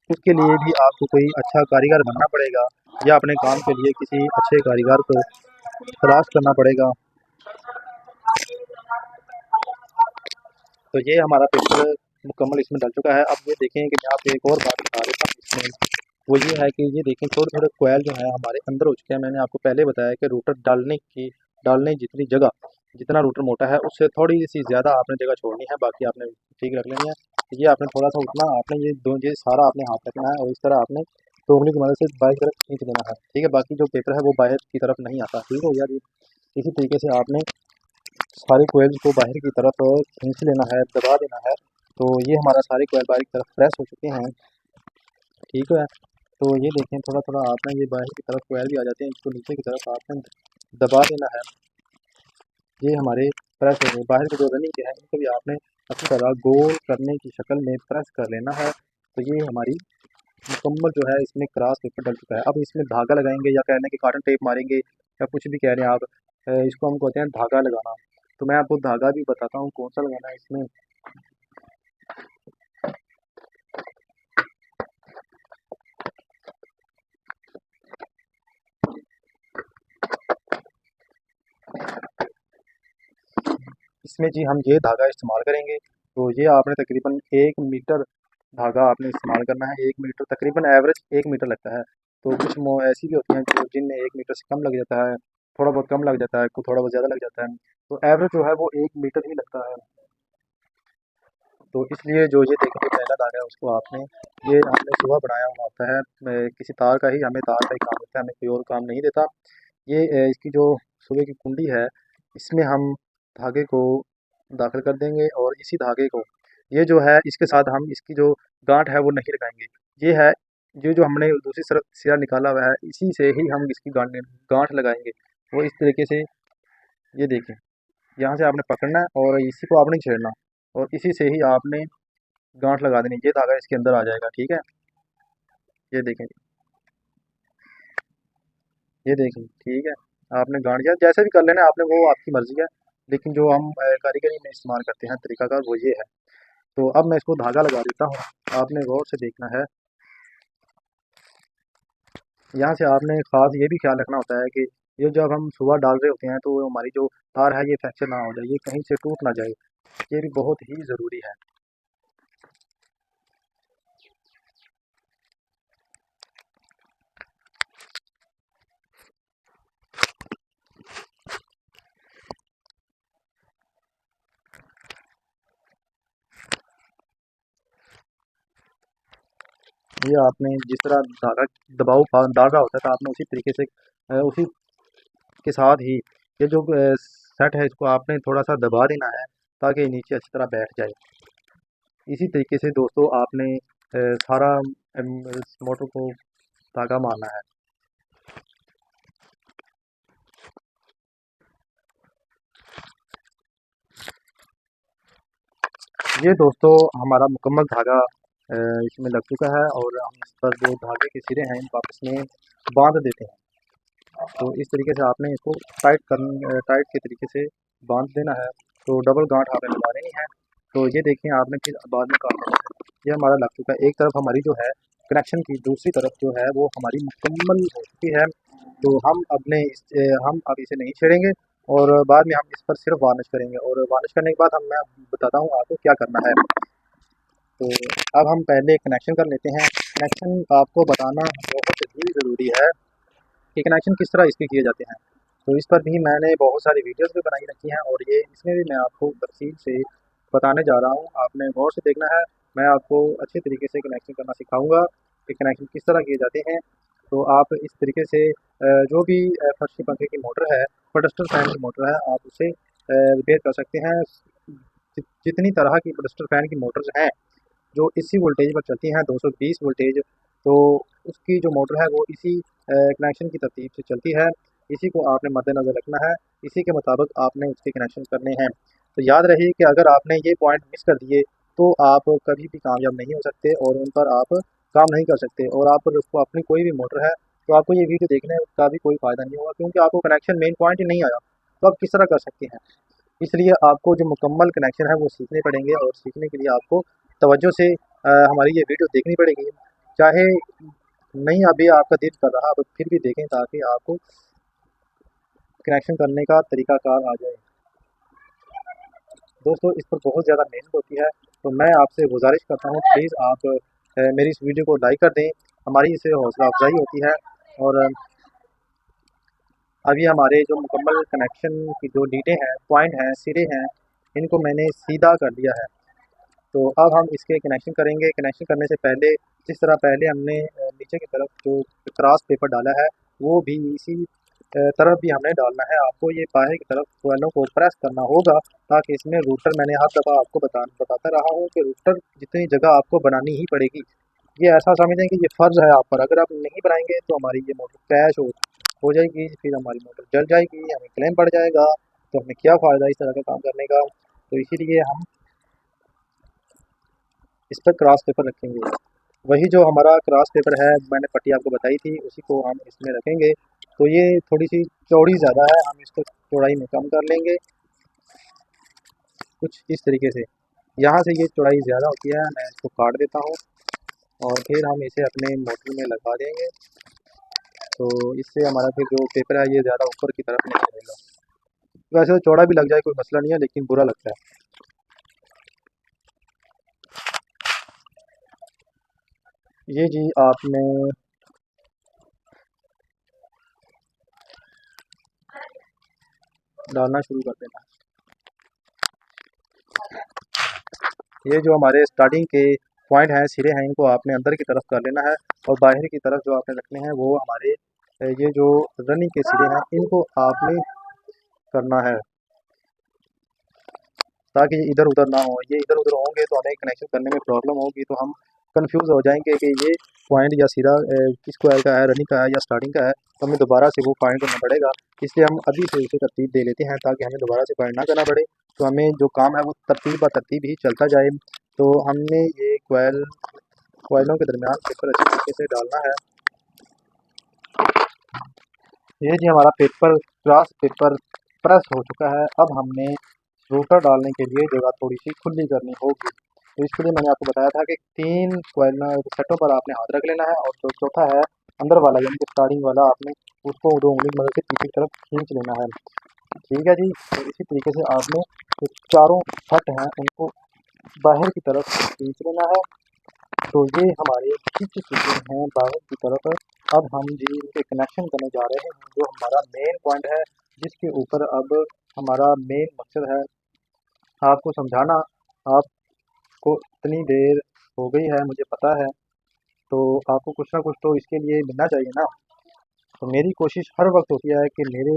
उसके लिए भी आपको कोई अच्छा कारीगर बनना पड़ेगा, या अपने काम के लिए किसी अच्छे कारीगर को तलाश करना पड़ेगा। तो ये हमारा पेपर मुकम्मल इसमें डल चुका है। अब ये देखें कि मैं आपको एक और बात बता देता हूँ इसमें, वो ये है कि ये देखें थोड़े थोड़े कोयल जो है हमारे अंदर हो चुके हैं। मैंने आपको पहले बताया कि रूटर डालने जितनी जगह, जितना रूटर मोटा है उससे थोड़ी सी ज़्यादा आपने जगह छोड़नी है, बाकी आपने ठीक रख लेनी है। ये आपने थोड़ा सा उठना, आपने ये सारा आपने हाथ रखना है, और इस तरह आपने टोंगली की मदद से बाहर की तरफ खींच देना है, ठीक है। बाकी जो पेपर है वो बाहर की तरफ नहीं आता, ठीक हो गया जी। इसी तरीके से आपने सारे कोयल्स को बाहर की तरफ खींच लेना है, दबा देना है। तो ये हमारा सारे कोयल बाहर की तरफ प्रेस हो चुके हैं, ठीक है। तो ये देखें थोड़ा थोड़ा आपने ये बाहर की तरफ कोयल भी आ जाते हैं, इसको नीचे की तरफ आपने दबा देना है। ये हमारे प्रेस हो गए। बाहर के जो रनिंग के हैं इनको भी आपने अच्छी तरह गोल करने की शक्ल में प्रेस कर लेना है। तो ये हमारी मुकम्मल जो है इसमें क्रॉस पेपर डल चुका है। अब इसमें धागा लगाएंगे या कहने कि कॉटन टेप मारेंगे या कुछ भी कह रहे हैं आप, इसको हम कहते हैं धागा लगाना। तो मैं आपको धागा भी बताता हूँ कौन सा लगाना है इसमें। इसमें जी हम ये धागा इस्तेमाल करेंगे। तो ये आपने तकरीबन 1 मीटर धागा आपने इस्तेमाल करना है। 1 मीटर तकरीबन एवरेज 1 मीटर लगता है। तो कुछ ऐसी भी होती हैं जो जिनमें 1 मीटर से कम लग जाता है, थोड़ा बहुत कम लग जाता है, कुछ थोड़ा बहुत ज़्यादा लग जाता है। तो एवरेज जो है वो 1 मीटर ही लगता है। तो इसलिए जो ये देखिए पहला धागा है उसको आपने, ये आपने सुबह बनाया हुआ होता है, किसी तार का ही, हमें तार का ही काम होता है, हमें कोई और काम नहीं देता। ये इसकी जो सुबह की कुंडी है इसमें हम धागे को दाखिल कर देंगे और इसी धागे को, ये जो है इसके साथ हम इसकी जो गांठ है वो नहीं लगाएंगे। ये है ये जो हमने दूसरी तरफ सिरा निकाला हुआ है इसी से ही हम इसकी गांठ गांठ लगाएंगे। वो इस तरीके से, ये देखें यहाँ से आपने पकड़ना है और इसी को आपने छेड़ना और इसी से ही आपने गांठ लगा देनी। ये धागा इसके अंदर आ जाएगा, ठीक है। ये देखें, ये देखें, ठीक है। आपने गांठ या जैसे भी कर लेना है आपने, वो आपकी मर्जी है। लेकिन जो हम कारीगरी में इस्तेमाल करते हैं तरीकाकार वो ये है। तो अब मैं इसको धागा लगा देता हूँ, आपने गौर से देखना है। यहाँ से आपने ख़ास ये भी ख्याल रखना होता है कि ये जब हम सुबह डाल रहे होते हैं तो हमारी जो तार है ये फ्रैक्चर ना हो जाए, ये कहीं से टूट ना जाए। ये भी बहुत ही ज़रूरी है। ये आपने जिस तरह धागा दबाव डाल रहा होता है तो आपने उसी तरीके से उसी के साथ ही ये जो सेट है इसको आपने थोड़ा सा दबा देना है ताकि ये नीचे अच्छी तरह बैठ जाए। इसी तरीके से दोस्तों आपने सारा इस मोटर को धागा मारना है। ये दोस्तों हमारा मुकम्मल धागा इसमें लग चुका है और हम इस पर जो धागे के सिरे हैं इनको आपस में बांध देते हैं। तो इस तरीके से आपने इसको टाइट के तरीके से बांध देना है। तो डबल गांठ आपने लगा देनी है। तो ये देखें आपने फिर बाद में काम करना है। ये हमारा लग चुका है। एक तरफ हमारी जो है कनेक्शन की, दूसरी तरफ जो है वो हमारी मुकम्मल हो चुकी है। तो हम अब इसे नहीं छेड़ेंगे और बाद में हम इस पर सिर्फ वार्निश करेंगे और वार्निश करने के बाद मैं बताता हूँ आपको क्या करना है। तो अब हम पहले कनेक्शन कर लेते हैं। कनेक्शन आपको बताना बहुत ही ज़रूरी है कि कनेक्शन किस तरह इसके किए जाते हैं। तो इस पर भी मैंने बहुत सारी वीडियोस भी बनाई रखी हैं और ये इसमें भी मैं आपको तफसील से बताने जा रहा हूँ। आपने गौर से देखना है। मैं आपको अच्छे तरीके से कनेक्शन करना सिखाऊंगा कि कनेक्शन किस तरह किए जाते हैं। तो आप इस तरीके से जो भी फर्शी पंखे की मोटर है, पडस्टर फैन की मोटर है, आप उसे रिपेयर कर सकते हैं। जितनी तरह की पडस्टर फैन की मोटर्स हैं जो इसी वोल्टेज पर चलती हैं 220 वोल्टेज, तो उसकी जो मोटर है वो इसी कनेक्शन की तरतीब से चलती है। इसी को आपने मद्देनज़र रखना है, इसी के मुताबिक आपने उसके कनेक्शन करने हैं। तो याद रहिए कि अगर आपने ये पॉइंट मिस कर दिए तो आप कभी भी कामयाब नहीं हो सकते और उन पर आप काम नहीं कर सकते। और आप उसको अपनी कोई भी मोटर है तो आपको ये वीडियो देखने का भी कोई फ़ायदा नहीं होगा क्योंकि आपको कनेक्शन मेन पॉइंट ही नहीं आया, तो आप किस तरह कर सकते हैं। इसलिए आपको जो मुकम्मल कनेक्शन है वो सीखने पड़ेंगे और सीखने के लिए आपको तवज्जो से हमारी ये वीडियो देखनी पड़ेगी। चाहे नहीं अभी आपका दिल कर रहा, अब फिर भी देखें ताकि आपको कनेक्शन करने का तरीकाकार आ जाए। दोस्तों इस पर बहुत ज़्यादा मेहनत होती है। तो मैं आपसे गुजारिश करता हूँ प्लीज़ आप मेरी इस वीडियो को लाइक कर दें, हमारी इससे हौसला अफजाई होती है। और अभी हमारे जो मुकम्मल कनेक्शन की जो लीडें हैं, पॉइंट हैं, सिरे हैं, इनको मैंने सीधा कर दिया है। तो अब हम इसके कनेक्शन करेंगे। कनेक्शन करने से पहले जिस तरह पहले हमने नीचे की तरफ जो क्रॉस पेपर डाला है वो भी इसी तरफ भी हमने डालना है। आपको ये बाहर की तरफ कोयलों को प्रेस करना होगा ताकि इसमें रूटर, मैंने हर दफ़ा आपको बताता रहा हूँ कि रूटर जितनी जगह आपको बनानी ही पड़ेगी। ये ऐसा समझें कि ये फ़र्ज़ है आप पर, अगर आप नहीं बनाएंगे तो हमारी ये मोटर क्रैश हो जाएगी, फिर हमारी मोटर जल जाएगी, हमें क्लेम पड़ जाएगा। तो हमें क्या फ़ायदा इस तरह का काम करने का। तो इसीलिए हम इस पर क्रॉस पेपर रखेंगे। वही जो हमारा क्रॉस पेपर है, मैंने पट्टी आपको बताई थी, उसी को हम इसमें रखेंगे। तो ये थोड़ी सी चौड़ी ज़्यादा है, हम इसको चौड़ाई में कम कर लेंगे कुछ इस तरीके से। यहाँ से ये चौड़ाई ज़्यादा होती है, मैं इसको काट देता हूँ और फिर हम इसे अपने मोटर में लगा देंगे। तो इससे हमारा फिर जो पेपर है ये ज़्यादा ऊपर की तरफ नहीं जाएगा। वैसे तो चौड़ा भी लग जाए कोई मसला नहीं है, लेकिन बुरा लगता है। ये जी आपने डालना शुरू कर देना। ये जो हमारे स्टार्टिंग के पॉइंट हैं, सिरे हैं, इनको आपने अंदर की तरफ कर लेना है और बाहर की तरफ जो आपने रखने हैं वो हमारे ये जो रनिंग के सिरे हैं इनको आपने करना है, ताकि ये इधर उधर ना हो। ये इधर उधर होंगे तो हमें कनेक्शन करने में प्रॉब्लम होगी, तो हम कंफ्यूज हो जाएंगे कि ये पॉइंट या सिरा किस कोयल का है, रनिंग का है या स्टार्टिंग का है। तो हमें दोबारा से वो पॉइंट करना पड़ेगा। इसलिए हम अभी से उसे तरतीब दे लेते हैं ताकि हमें दोबारा से पॉइंट ना करना पड़े। तो हमें जो काम है वो तरतीब ब तरतीब ही चलता जाए। तो हमने ये कोयलों के दरमियान पेपर अच्छी तरीके से डालना है। ये जी हमारा पेपर क्रॉस पेपर प्रेस हो चुका है। अब हमने रोटर डालने के लिए जगह थोड़ी सी खुली करनी होगी। तो इसके लिए मैंने आपको बताया था कि 3 कोयल सेटों पर आपने हाथ रख लेना है और जो चौथा है अंदर वाला यानी कि स्टार्टिंग वाला, आपने उसको 2 उँगली की मदद से पीछे की तरफ खींच लेना है। ठीक है जी। तो इसी तरीके से आपने जो चारों सेट हैं उनको बाहर की तरफ खींच लेना है। तो ये हमारे खींच चुके हैं बाहर की तरफ। अब हम जी इनके कनेक्शन करने जा रहे हैं, जो हमारा मेन पॉइंट है, जिसके ऊपर अब हमारा मेन मकसद है आपको समझाना। आपको इतनी देर हो गई है मुझे पता है, तो आपको कुछ ना कुछ तो इसके लिए मिलना चाहिए ना। तो मेरी कोशिश हर वक्त होती है कि मेरे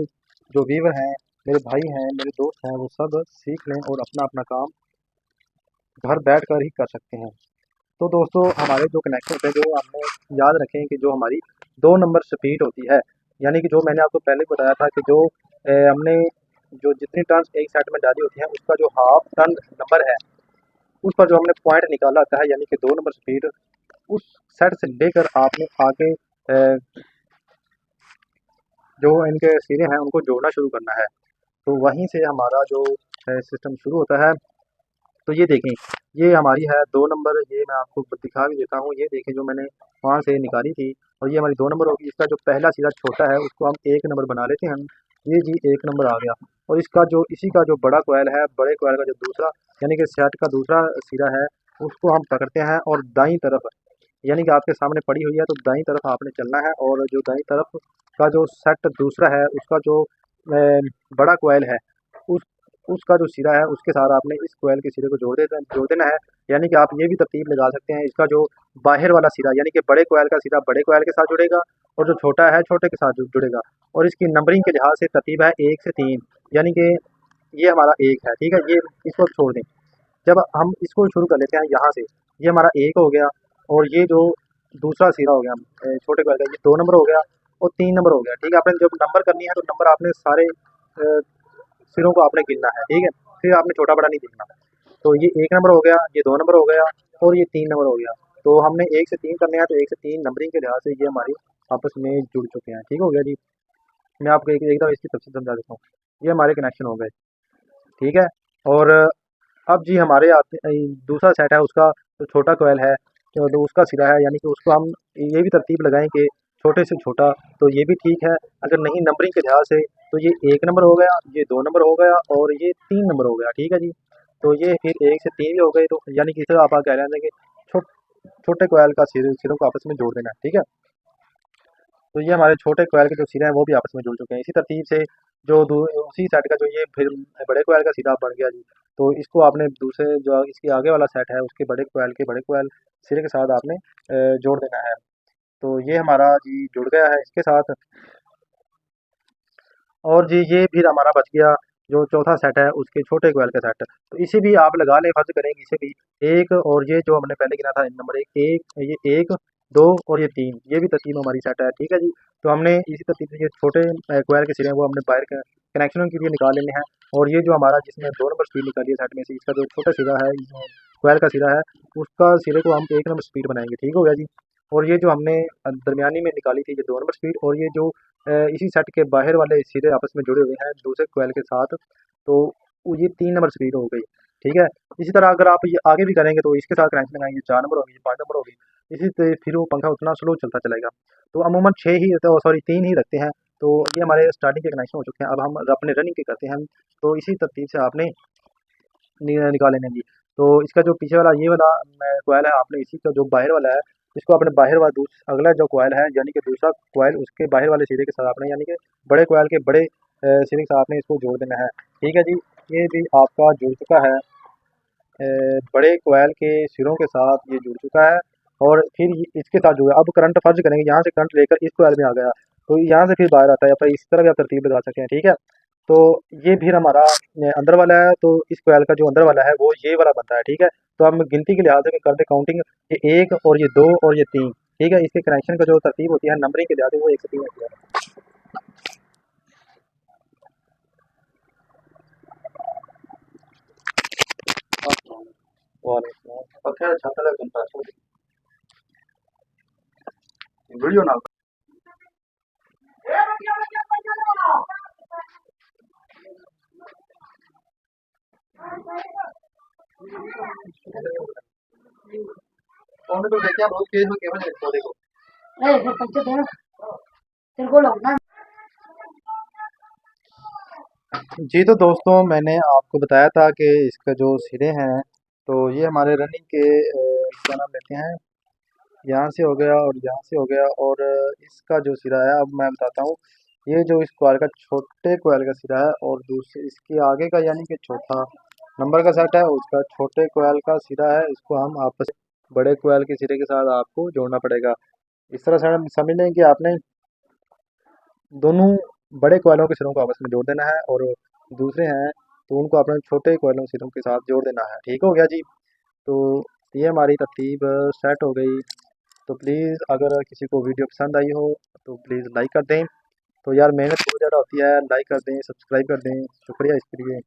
जो व्यूवर हैं, मेरे भाई हैं, मेरे दोस्त हैं, वो सब सीख लें और अपना अपना काम घर बैठ कर ही कर सकते हैं। तो दोस्तों हमारे जो कनेक्शन है, जो हमने याद रखें कि जो हमारी 2 नंबर स्पीड होती है, यानी कि जो मैंने आपको पहले बताया था कि जो हमने जो जितनी टर्न्स एक सेट में डाली होती हैं उसका जो हाफ टर्न नंबर है, उस पर जो हमने पॉइंट निकाला होता है, यानी कि 2 नंबर स्पीड, उस सेट से लेकर आपने आगे जो इनके सिरे हैं उनको जोड़ना शुरू करना है। तो वहीं से हमारा जो सिस्टम शुरू होता है। तो ये देखें, ये हमारी है 2 नंबर। ये मैं आपको दिखा भी देता हूँ। ये देखें जो मैंने वहाँ से निकाली थी, और ये हमारी 2 नंबर होगी। इसका जो पहला सिरा छोटा है उसको हम 1 नंबर बना लेते हैं हम। ये जी 1 नंबर आ गया। और इसका जो इसी का जो बड़ा कोयल है, बड़े कोयल का जो दूसरा यानी कि सेट का दूसरा सिरा है, उसको हम पकड़ते हैं और दाईं तरफ, यानी कि आपके सामने पड़ी हुई है तो दाईं तरफ आपने चलना है। और जो दाईं तरफ का जो सेट दूसरा है उसका जो बड़ा कोयल है, उस उसका जो सिरा है उसके साथ आपने इस कोयल के सिरे को जोड़ देना है। यानी कि आप ये भी तरतीब लगा सकते हैं, इसका जो बाहर वाला सिरा यानी कि बड़े कोयल का सिरा बड़े कोयल के साथ जुड़ेगा और जो छोटा है छोटे के साथ जुड़ेगा। और इसकी नंबरिंग के लिहाज से तरतीब है 1 से 3, यानी कि ये हमारा 1 है। ठीक है, ये इसको छोड़ दें। जब हम इसको शुरू कर लेते हैं यहाँ से, ये हमारा 1 हो गया और ये जो दूसरा सिरा हो गया छोटे कोयल का, ये 2 नंबर हो गया और 3 नंबर हो गया। ठीक है, आपने जब नंबर करनी है तो नंबर आपने सारे सिरों को आपने गिनना है। ठीक है, फिर आपने छोटा बड़ा नहीं देखना। तो ये 1 नंबर हो गया, ये 2 नंबर हो गया और ये 3 नंबर हो गया। तो हमने 1 से 3 करने हैं, तो 1 से 3 नंबरिंग के लिहाज से ये हमारी आपस में जुड़ चुके हैं। ठीक हो गया जी। मैं आपको एक दफ़ा इसकी तफसील समझा देता हूँ। ये हमारे कनेक्शन हो गए। ठीक है। और अब जी हमारे आते दूसरा सेट है, उसका जो छोटा कोयल है, तो उसका सिरा है, यानी कि उसको हम ये भी तरतीब लगाएं कि छोटे से छोटा। तो ये भी ठीक है। अगर नहीं नंबरिंग के लिहाज से, तो ये 1 नंबर हो गया, ये 2 नंबर हो गया और ये 3 नंबर हो गया। ठीक है जी। तो ये फिर 1 से 3 भी हो गए। तो यानी कि इस तरह आप कह रहे हैं कि छो, छोटे कोयल का सिरों को आपस में जोड़ देना है। ठीक है। तो ये हमारे छोटे कोयल के जो सिरे हैं वो भी आपस में जुड़ चुके हैं। इसी तरतीब से जो उसी सेट का जो ये फिर बड़े कोयल का सिरा बन गया जी। तो इसको आपने दूसरे जो इसके आगे वाला सेट है उसके बड़े कोयल सिरे के साथ आपने जोड़ देना है। तो ये हमारा जी जुड़ गया है इसके साथ। और जी ये फिर हमारा बच गया जो चौथा सेट है उसके छोटे कोयल का सेट। तो इसे भी आप लगा लें, फर्ज करेंगे इसे भी एक, और ये जो हमने पहले गिना था नंबर एक, ये एक, दो और ये तीन, ये भी तरतीब हमारी सेट है। ठीक है जी। तो हमने इसी तरतीब से ये छोटे कोयल के सिरे हैं वो हमने बाहर कनेक्शनों के लिए निकाल लेने हैं। और ये जो हमारा जिसमें 2 नंबर स्पीड निकाली है सेट में से, इसका जो छोटा सिरा है, कोयल का सिरा है, उसका सिरे को हम 1 नंबर स्पीड बनाएंगे। ठीक हो गया जी। और ये जो हमने दरमियानी में निकाली थी ये 2 नंबर स्पीड, और ये जो इसी सेट के बाहर वाले सिरे आपस में जुड़े हुए हैं दूसरे कोयल के साथ, तो ये 3 नंबर स्पीड हो गई। ठीक है। इसी तरह अगर आप ये आगे भी करेंगे तो इसके साथ कनेक्शन लगाएंगे, 4 नंबर होगी, 5 नंबर होगी, इसी तरह फिर वो पंखा उतना स्लो चलता चलेगा। तो अमूमन 6 ही तो सॉरी 3 ही रखते हैं। तो ये हमारे स्टार्टिंग के कनेक्शन हो चुके हैं। अब हम अपने रनिंग के करते हैं। तो इसी तरतीब से आपने निकाल लेना जी। तो इसका जो पीछे वाला ये वाला कोयल है, आपने इसी का जो बाहर वाला है इसको अपने बाहर वाला अगला जो कोयल है यानी कि दूसरा कोयल उसके बाहर वाले सिरे के साथ आपने, यानी कि बड़े कोयल के बड़े सिरे के साथ आपने इसको जोड़ देना है। ठीक है जी। ये भी आपका जुड़ चुका है, बड़े कोयल के सिरों के साथ ये जुड़ चुका है। और फिर इसके साथ जो है अब करंट फर्ज करेंगे, यहाँ से करंट लेकर इस कोयल में आ गया, तो यहाँ से फिर बाहर आता है, या इस तरह भी आप तरतीब लगा सकते हैं। ठीक है। तो ये फिर हमारा अंदर वाला है, तो इस कोयल का जो अंदर वाला है वो ये वाला बनता है। ठीक है। तो हम गिनती के लिहाज से कर दे काउंटिंग, ये एक और ये दो और ये तीन। ठीक है। इसके कनेक्शन का जो तरतीब होती है नंबरिंग के लिहाज से वो 1 से 3 होती है। वालेकुम। अच्छा अच्छा तरह कंप्रेसर वीडियो ना तो देखिए बहुत तेज हो गया है पौधे को। ए फिर पंचे दे तेरे को लगना। जी तो दोस्तों मैंने आपको बताया था कि इसका जो सिरे हैं तो ये हमारे रनिंग के क्या नाम लेते हैं, यहाँ से हो गया और यहाँ से हो गया, और इसका जो सिरा है अब मैं बताता हूँ। ये जो इस कोयल का छोटे कोयल का सिरा है और दूसरे इसके आगे का यानी कि चौथा नंबर का सेट है उसका छोटे कोयल का सिरा है, इसको हम आपस बड़े कोयल के सिरे के साथ आपको जोड़ना पड़ेगा। इस तरह से हम समझ लें कि आपने दोनों बड़े कोयलों के सिरों को आपस में जोड़ देना है, और दूसरे हैं तो उनको अपने छोटे कोयलों के सिरों के साथ जोड़ देना है। ठीक हो गया जी। तो ये हमारी तरतीब सेट हो गई। तो प्लीज़ अगर किसी को वीडियो पसंद आई हो तो प्लीज़ लाइक कर दें। तो यार मेहनत बहुत ज़्यादा होती है, लाइक कर दें, सब्सक्राइब कर दें, शुक्रिया इसके लिए।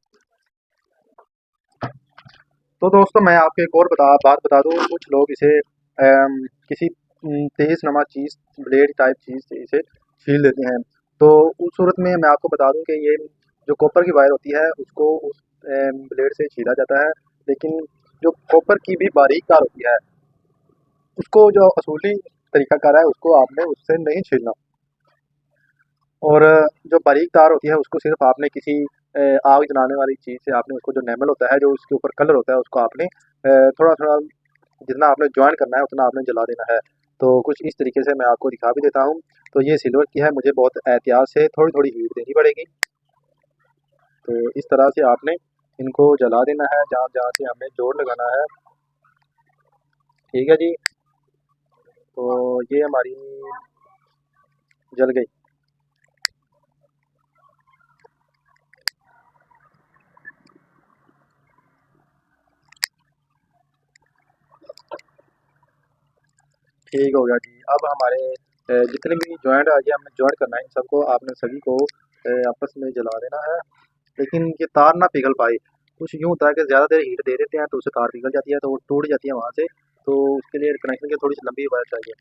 तो दोस्तों मैं आपको एक और बात बता दूँ, कुछ लोग इसे किसी तेज़ नमा चीज़ ब्लेड टाइप चीज़ से इसे छील देते हैं। तो उस सूरत में मैं आपको बता दूं कि ये जो कॉपर की वायर होती है उसको उस ब्लेड से छीला जाता है, लेकिन जो कॉपर की भी बारीक तार होती है उसको जो असूली तरीकाकार है उसको आपने उससे नहीं छीलना। और जो बारीक तार होती है उसको सिर्फ आपने किसी आग जलाने वाली चीज़ से आपने उसको जो नेमल होता है जो उसके ऊपर कलर होता है उसको आपने थोड़ा थोड़ा जितना आपने ज्वाइन करना है उतना आपने जला देना है। तो कुछ इस तरीके से मैं आपको दिखा भी देता हूँ। तो ये सिल्वर की है, मुझे बहुत एहतियात से थोड़ी थोड़ी हीट देनी पड़ेगी। तो इस तरह से आपने इनको जला देना है जहाँ जहाँ से हमें जोड़ लगाना है। ठीक है जी। तो ये हमारी जल गई। ठीक हो गया जी। अब हमारे जितने भी जॉइंट ये हमें जॉइंट करना है इन सबको आपने सभी को आपस में जला देना है, लेकिन ये तार ना पिघल पाए। कुछ यूँ होता है कि ज़्यादा देर हीट दे देते हैं तो उससे तार पिघल जाती है तो वो टूट जाती है वहाँ से। तो उसके लिए कनेक्शन की थोड़ी सी लंबी वायर चाहिए।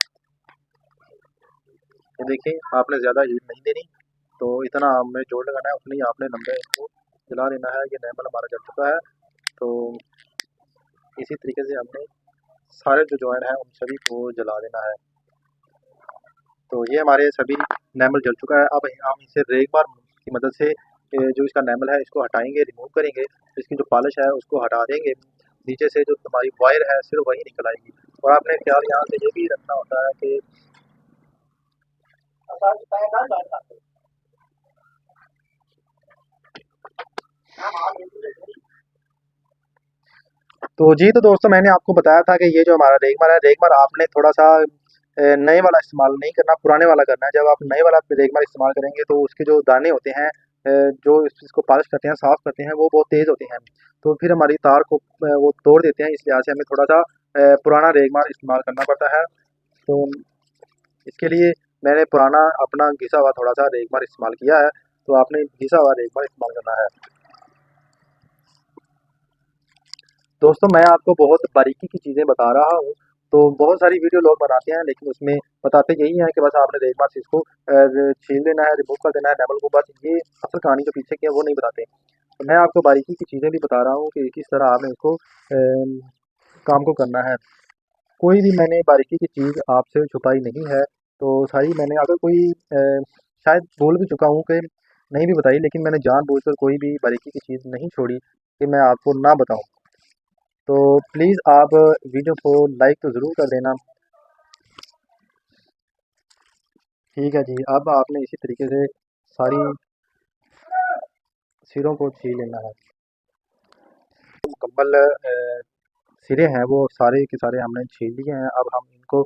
ये देखिए आपने ज़्यादा हीट नहीं देनी, तो इतना हमें जोड़ लगाना है उतनी आपने लंबे इसको जला देना है। ये नैमल हमारा जल चुका है। तो इसी तरीके से हमने सारे जो जॉइंट हैं उन सभी को जला देना है। तो ये हमारे सभी नैमल जल चुका है। अब हम इसे रेक बार की मदद से जो इसका नैमल है इसको हटाएंगे, रिमूव करेंगे, इसकी जो पॉलिश है उसको हटा देंगे। नीचे से जो हमारी वायर है सिर्फ वही निकल आएगी। और आपने ख्याल यहाँ से ये भी रखना होता है कि तो जी तो दोस्तों मैंने आपको बताया था कि ये जो हमारा रेगमार है, रेगमार आपने थोड़ा सा नए वाला इस्तेमाल नहीं करना, पुराने वाला करना है। जब आप नए वाला रेगमार इस्तेमाल करेंगे तो उसके जो दाने होते हैं जो इसको पॉलिश करते हैं, साफ़ करते हैं, वो बहुत तेज़ होते हैं। तो फिर हमारी तार को वो तोड़ देते हैं, इस लिहाज से हमें थोड़ा सा पुराना रेगमार इस्तेमाल करना पड़ता है। तो इसके लिए मैंने पुराना अपना घिसा हुआ थोड़ा सा रेगमार इस्तेमाल किया है। तो आपने घिसा हुआ रेगमार इस्तेमाल करना है। दोस्तों मैं आपको बहुत बारीकी की चीज़ें बता रहा हूँ। तो बहुत सारी वीडियो लोग बनाते हैं, लेकिन उसमें बताते यही हैं कि बस आपने रेगमार से इसको छील लेना है, रिमूव कर देना है डबल को, बस ये असल कहानी जो पीछे की है वो नहीं बताते। तो मैं आपको बारीकी की चीज़ें भी बता रहा हूँ कि किस तरह आपने इसको काम को करना है। कोई भी मैंने बारीकी की चीज़ आपसे छुपाई नहीं है। तो सारी मैंने अगर कोई शायद भूल भी चुका हूँ कि नहीं भी बताई, लेकिन मैंने जानबूझकर कोई भी बारीकी की चीज़ नहीं छोड़ी कि मैं आपको ना बताऊँ। तो प्लीज़ आप वीडियो को लाइक तो ज़रूर कर देना। ठीक है जी, अब आपने इसी तरीके से सारी सिरों को छील लेना है। मुकम्मल सिरे हैं वो सारे के सारे हमने छील लिए हैं। अब हम इनको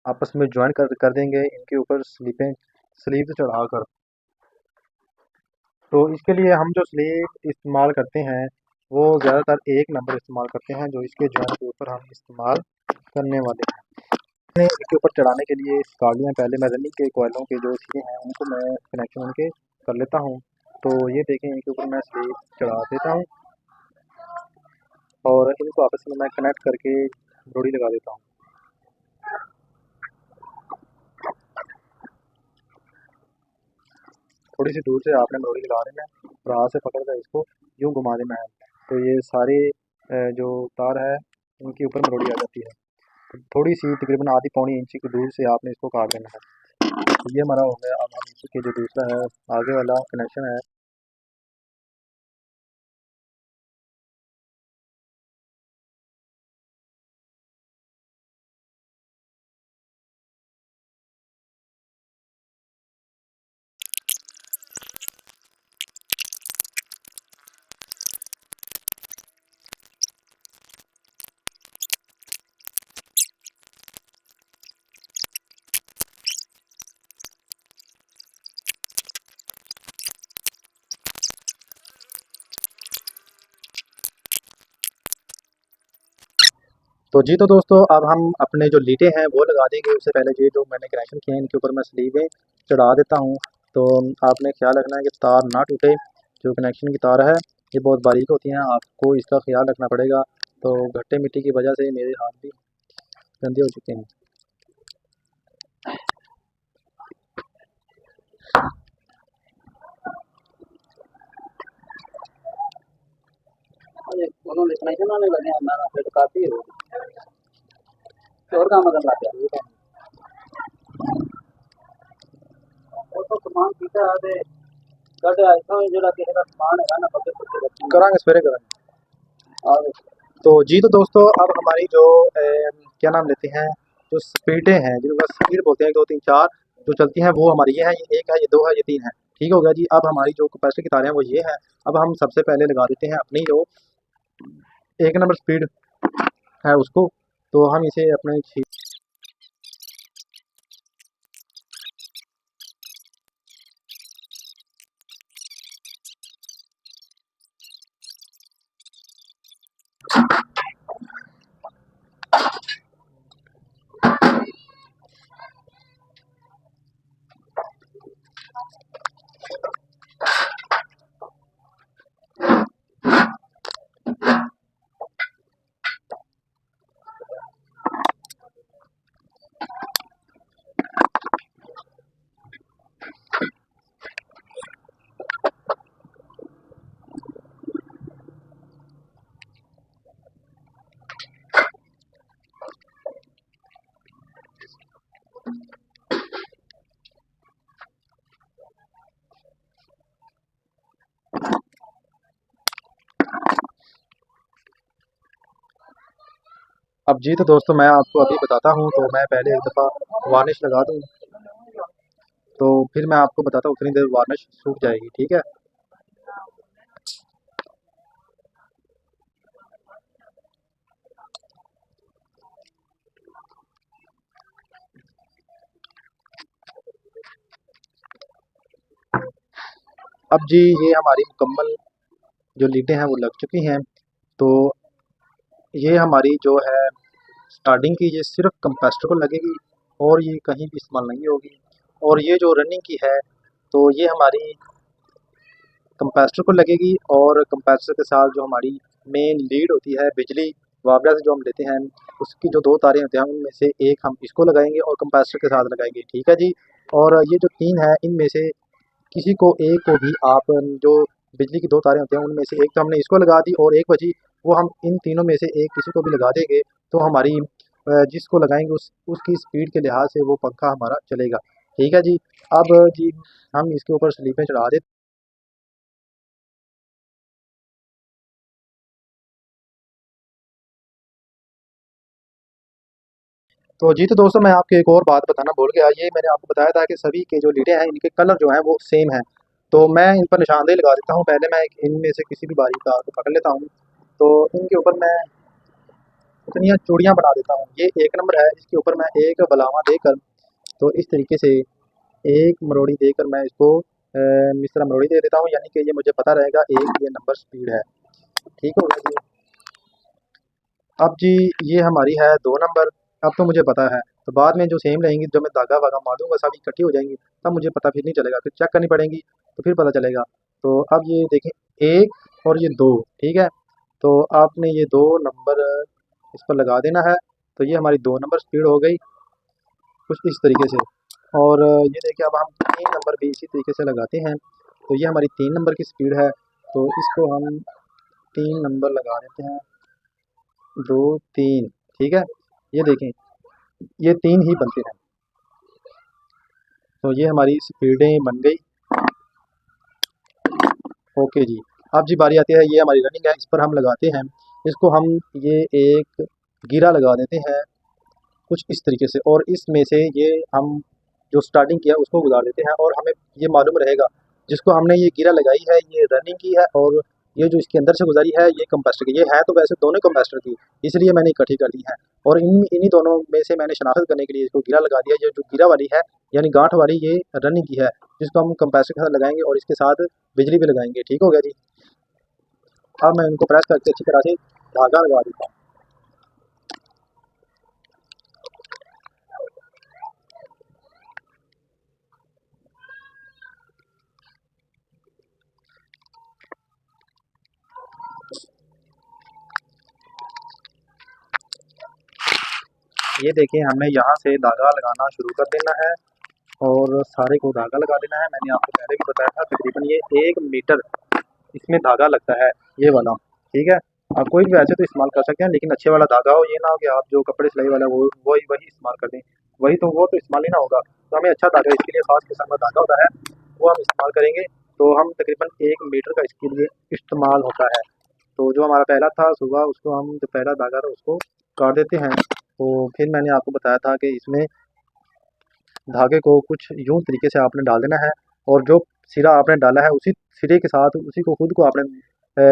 आपस में जॉइन कर देंगे, इनके ऊपर स्लीव चढ़ाकर। तो इसके लिए हम जो स्लीव इस्तेमाल करते हैं वो ज़्यादातर एक नंबर इस्तेमाल करते हैं, जो इसके जॉइंट के ऊपर हम इस्तेमाल करने वाले हैं। मैंने इसके ऊपर चढ़ाने के लिए निकाल लिया। पहले मैं रनिंग के कोयलों के जो सिरे हैं उनको मैं कनेक्शन उनके कर लेता हूँ। तो ये देखें, इनके ऊपर मैं स्लीव चढ़ा देता हूँ और इनको आपस में मैं कनेक्ट करके डोरी लगा देता हूँ। थोड़ी सी दूर से आपने डोरी लगा देना है और हाथ से पकड़ कर इसको यूँ घुमा देना है। तो ये सारे जो तार है इनके ऊपर मरोड़ी आ जाती है। तो थोड़ी सी तकरीबन आधी पौनी इंची की दूर से आपने इसको काट देना है। तो ये हमारा हो गया। अब हम इसी के जो दूसरा है आगे वाला कनेक्शन है। तो जी तो दोस्तों अब हम अपने जो लीटे हैं वो लगा देंगे। उससे पहले ये जो मैंने कनेक्शन किए हैं इनके ऊपर मैं स्लीवें चढ़ा देता हूँ। तो आपने ख्याल रखना है कि तार ना टूटे। जो कनेक्शन की तार है ये बहुत बारीक होती हैं, आपको इसका ख्याल रखना पड़ेगा। तो घट्टे मिट्टी की वजह से मेरे हाथ भी गंदे हो चुके हैं। उन्होंने कनेक्शन आने लगे हैं हमारा फिर काफ़ी हो और काम करना चाहिए। वो तो समान पीछा है कट ऐसा जरा किसी का समान है ना पकड़ करांगे सवेरे करांगे। तो जी तो दोस्तों अब हमारी जो क्या नाम लेते हैं, जो स्पीडें हैं जिनको स्पीड बोलते हैं, 2 3 4 जो चलती हैं वो हमारी ये है, ये एक है, ये दो है, ये तीन है। ठीक हो गया जी। अब हमारी जो कैपेसिटर की तारें हैं वो ये है। अब हम सबसे पहले लगा देते हैं अपनी जो 1 नंबर स्पीड है उसको। तो हम इसे अपने अब जी तो दोस्तों मैं आपको अभी बताता हूँ। तो मैं पहले एक दफ़ा वार्निश लगा दूँ, तो फिर मैं आपको बताता हूँ। उतनी देर वार्निश सूख जाएगी, ठीक है। अब जी ये हमारी मुकम्मल जो लीडें हैं वो लग चुकी हैं। तो ये हमारी जो है स्टार्टिंग की, ये सिर्फ कंप्रेसर को लगेगी और ये कहीं भी इस्तेमाल नहीं होगी। और ये जो रनिंग की है तो ये हमारी कंप्रेसर को लगेगी, और कंप्रेसर के साथ जो हमारी मेन लीड होती है बिजली वापडा से जो हम लेते हैं, उसकी जो दो तारें होती हैं उनमें से एक हम इसको लगाएंगे और कंप्रेसर के साथ लगाएंगे, ठीक है जी। और ये जो तीन है इनमें से किसी को एक को भी आप जो बिजली की दो तारें होती हैं उनमें से एक तो हमने इसको लगा दी और एक बची, वो हम इन तीनों में से एक किसी को भी लगा देंगे तो हमारी जिसको लगाएंगे उसकी स्पीड के लिहाज से वो पंखा हमारा चलेगा, ठीक है जी। अब जी हम इसके ऊपर स्लीपें चढ़ा देते। तो जी तो दोस्तों मैं आपको एक और बात बताना भूल गया, ये मैंने आपको बताया था कि सभी के जो लीडें हैं इनके कलर जो हैं वो सेम हैं। तो मैं इन पर निशानदेही लगा देता हूँ। पहले मैं इनमें से किसी भी बारीक तार को पकड़ लेता हूँ, तो इनके ऊपर मैं इतनी चूड़ियाँ बना देता हूँ। ये एक नंबर है, इसके ऊपर मैं एक बलावा देकर, तो इस तरीके से एक मरोड़ी देकर मैं इसको मिश्रा मरोड़ी दे देता हूँ, यानी कि ये मुझे पता रहेगा एक ये नंबर स्पीड है, ठीक हो गया जी। अब जी ये हमारी है दो नंबर। अब तो मुझे पता है, तो बाद में जो सेम रहेंगी, जो मैं धागा वागा मार दूंगा सब इकट्ठी हो जाएंगी, तब मुझे पता फिर नहीं चलेगा, फिर चेक करनी पड़ेंगी तो फिर पता चलेगा। तो अब ये देखें, एक और ये दो, ठीक है। तो आपने ये दो नंबर इस पर लगा देना है, तो ये हमारी दो नंबर स्पीड हो गई कुछ इस तरीके से। और ये देखिए अब हम तीन नंबर भी इसी तरीके से लगाते हैं, तो ये हमारी तीन नंबर की स्पीड है। तो इसको हम तीन नंबर लगा देते हैं, दो तीन, ठीक है। ये देखें, ये तीन ही बनते हैं, तो ये हमारी स्पीडें बन गई। ओके जी। अब जी बारी आती है, ये हमारी रनिंग है, इस पर हम लगाते हैं, इसको हम ये एक गिरा लगा देते हैं कुछ इस तरीके से, और इसमें से ये हम जो स्टार्टिंग किया उसको गुजार देते हैं, और हमें ये मालूम रहेगा जिसको हमने ये गिरा लगाई है ये रनिंग की है, और ये जो इसके अंदर से गुजारी है ये कंप्रेसर की। ये है तो वैसे दोनों कंप्रेसर की, इसलिए मैंने इकट्ठी कर दी है। और इन्हीं दोनों में से मैंने शनाख्त करने के लिए इसको गिरा लगा दिया। ये जो गिरा वाली है यानी गांठ वाली, ये रनिंग की है, जिसको हम कंप्रेसर के साथ लगाएंगे और इसके साथ बिजली भी लगाएंगे, ठीक हो गया जी। अब मैं इनको प्रेस करके अच्छी तरह से धागा लगा देता हूँ। ये देखिए हमें यहाँ से धागा लगाना शुरू कर देना है और सारे को धागा लगा देना है। मैंने आपको पहले भी बताया था तकरीबन ये 1 मीटर इसमें धागा लगता है, ये वाला, ठीक है। आप कोई भी वैसे तो इस्तेमाल कर सकते हैं, लेकिन अच्छे वाला धागा हो, ये ना हो कि आप जो कपड़े सिलाई वाला वो वही वही इस्तेमाल कर दें, वही तो वो तो इस्तेमाल ही ना होगा। तो हमें अच्छा धागा, इसके लिए खास किस्म का धागा होता है, वो हम इस्तेमाल करेंगे। तो हम तकरीबन 1 मीटर का इसके लिए इस्तेमाल होता है। तो जो हमारा पहला था सुबह, उसको हम जो पहला धागा था उसको काट देते हैं। तो फिर मैंने आपको बताया था कि इसमें धागे को कुछ यूं तरीके से आपने डाल देना है, और जो सिरा आपने डाला है उसी सिरे के साथ उसी को खुद को आपने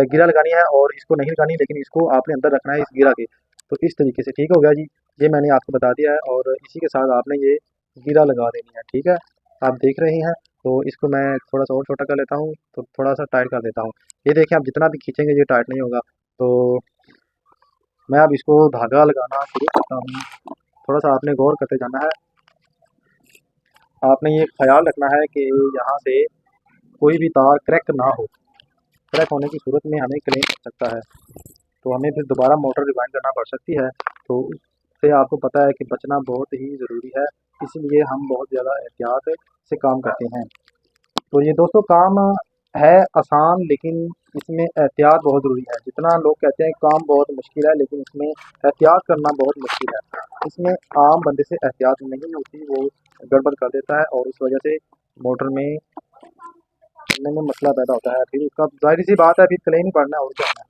गिरा लगानी है, और इसको नहीं लगानी, लेकिन इसको आपने अंदर रखना है इस गिरा के। तो इस तरीके से, ठीक हो गया जी। ये मैंने आपको बता दिया है, और इसी के साथ आपने ये गिरा लगा देनी है, ठीक है। आप देख रहे हैं, तो इसको मैं थोड़ा सा और छोटा कर लेता हूँ, तो थोड़ा सा टाइट कर देता हूँ। ये देखिए आप जितना भी खींचेंगे ये टाइट नहीं होगा। तो मैं अब इसको धागा लगाना शुरू करता हूँ। थोड़ा सा आपने गौर करते जाना है, आपने ये ख्याल रखना है कि यहाँ से कोई भी तार क्रैक ना हो। क्रैक होने की सूरत में हमें क्लेम हो सकता है, तो हमें फिर दोबारा मोटर रिवाइंड करना पड़ सकती है। तो उससे आपको पता है कि बचना बहुत ही ज़रूरी है, इसलिए हम बहुत ज़्यादा एहतियात से काम करते हैं। तो ये दोस्तों काम है आसान, लेकिन इसमें एहतियात बहुत ज़रूरी है। जितना लोग कहते हैं काम बहुत मुश्किल है, लेकिन इसमें एहतियात करना बहुत मुश्किल है। इसमें आम बंदे से एहतियात नहीं होती, वो गड़बड़ कर देता है और उस वजह से मोटर में चलने में मसला पैदा होता है। फिर उसका ज़ाहिर सी बात है फिर क्लेम ही पड़ना है, और क्या है।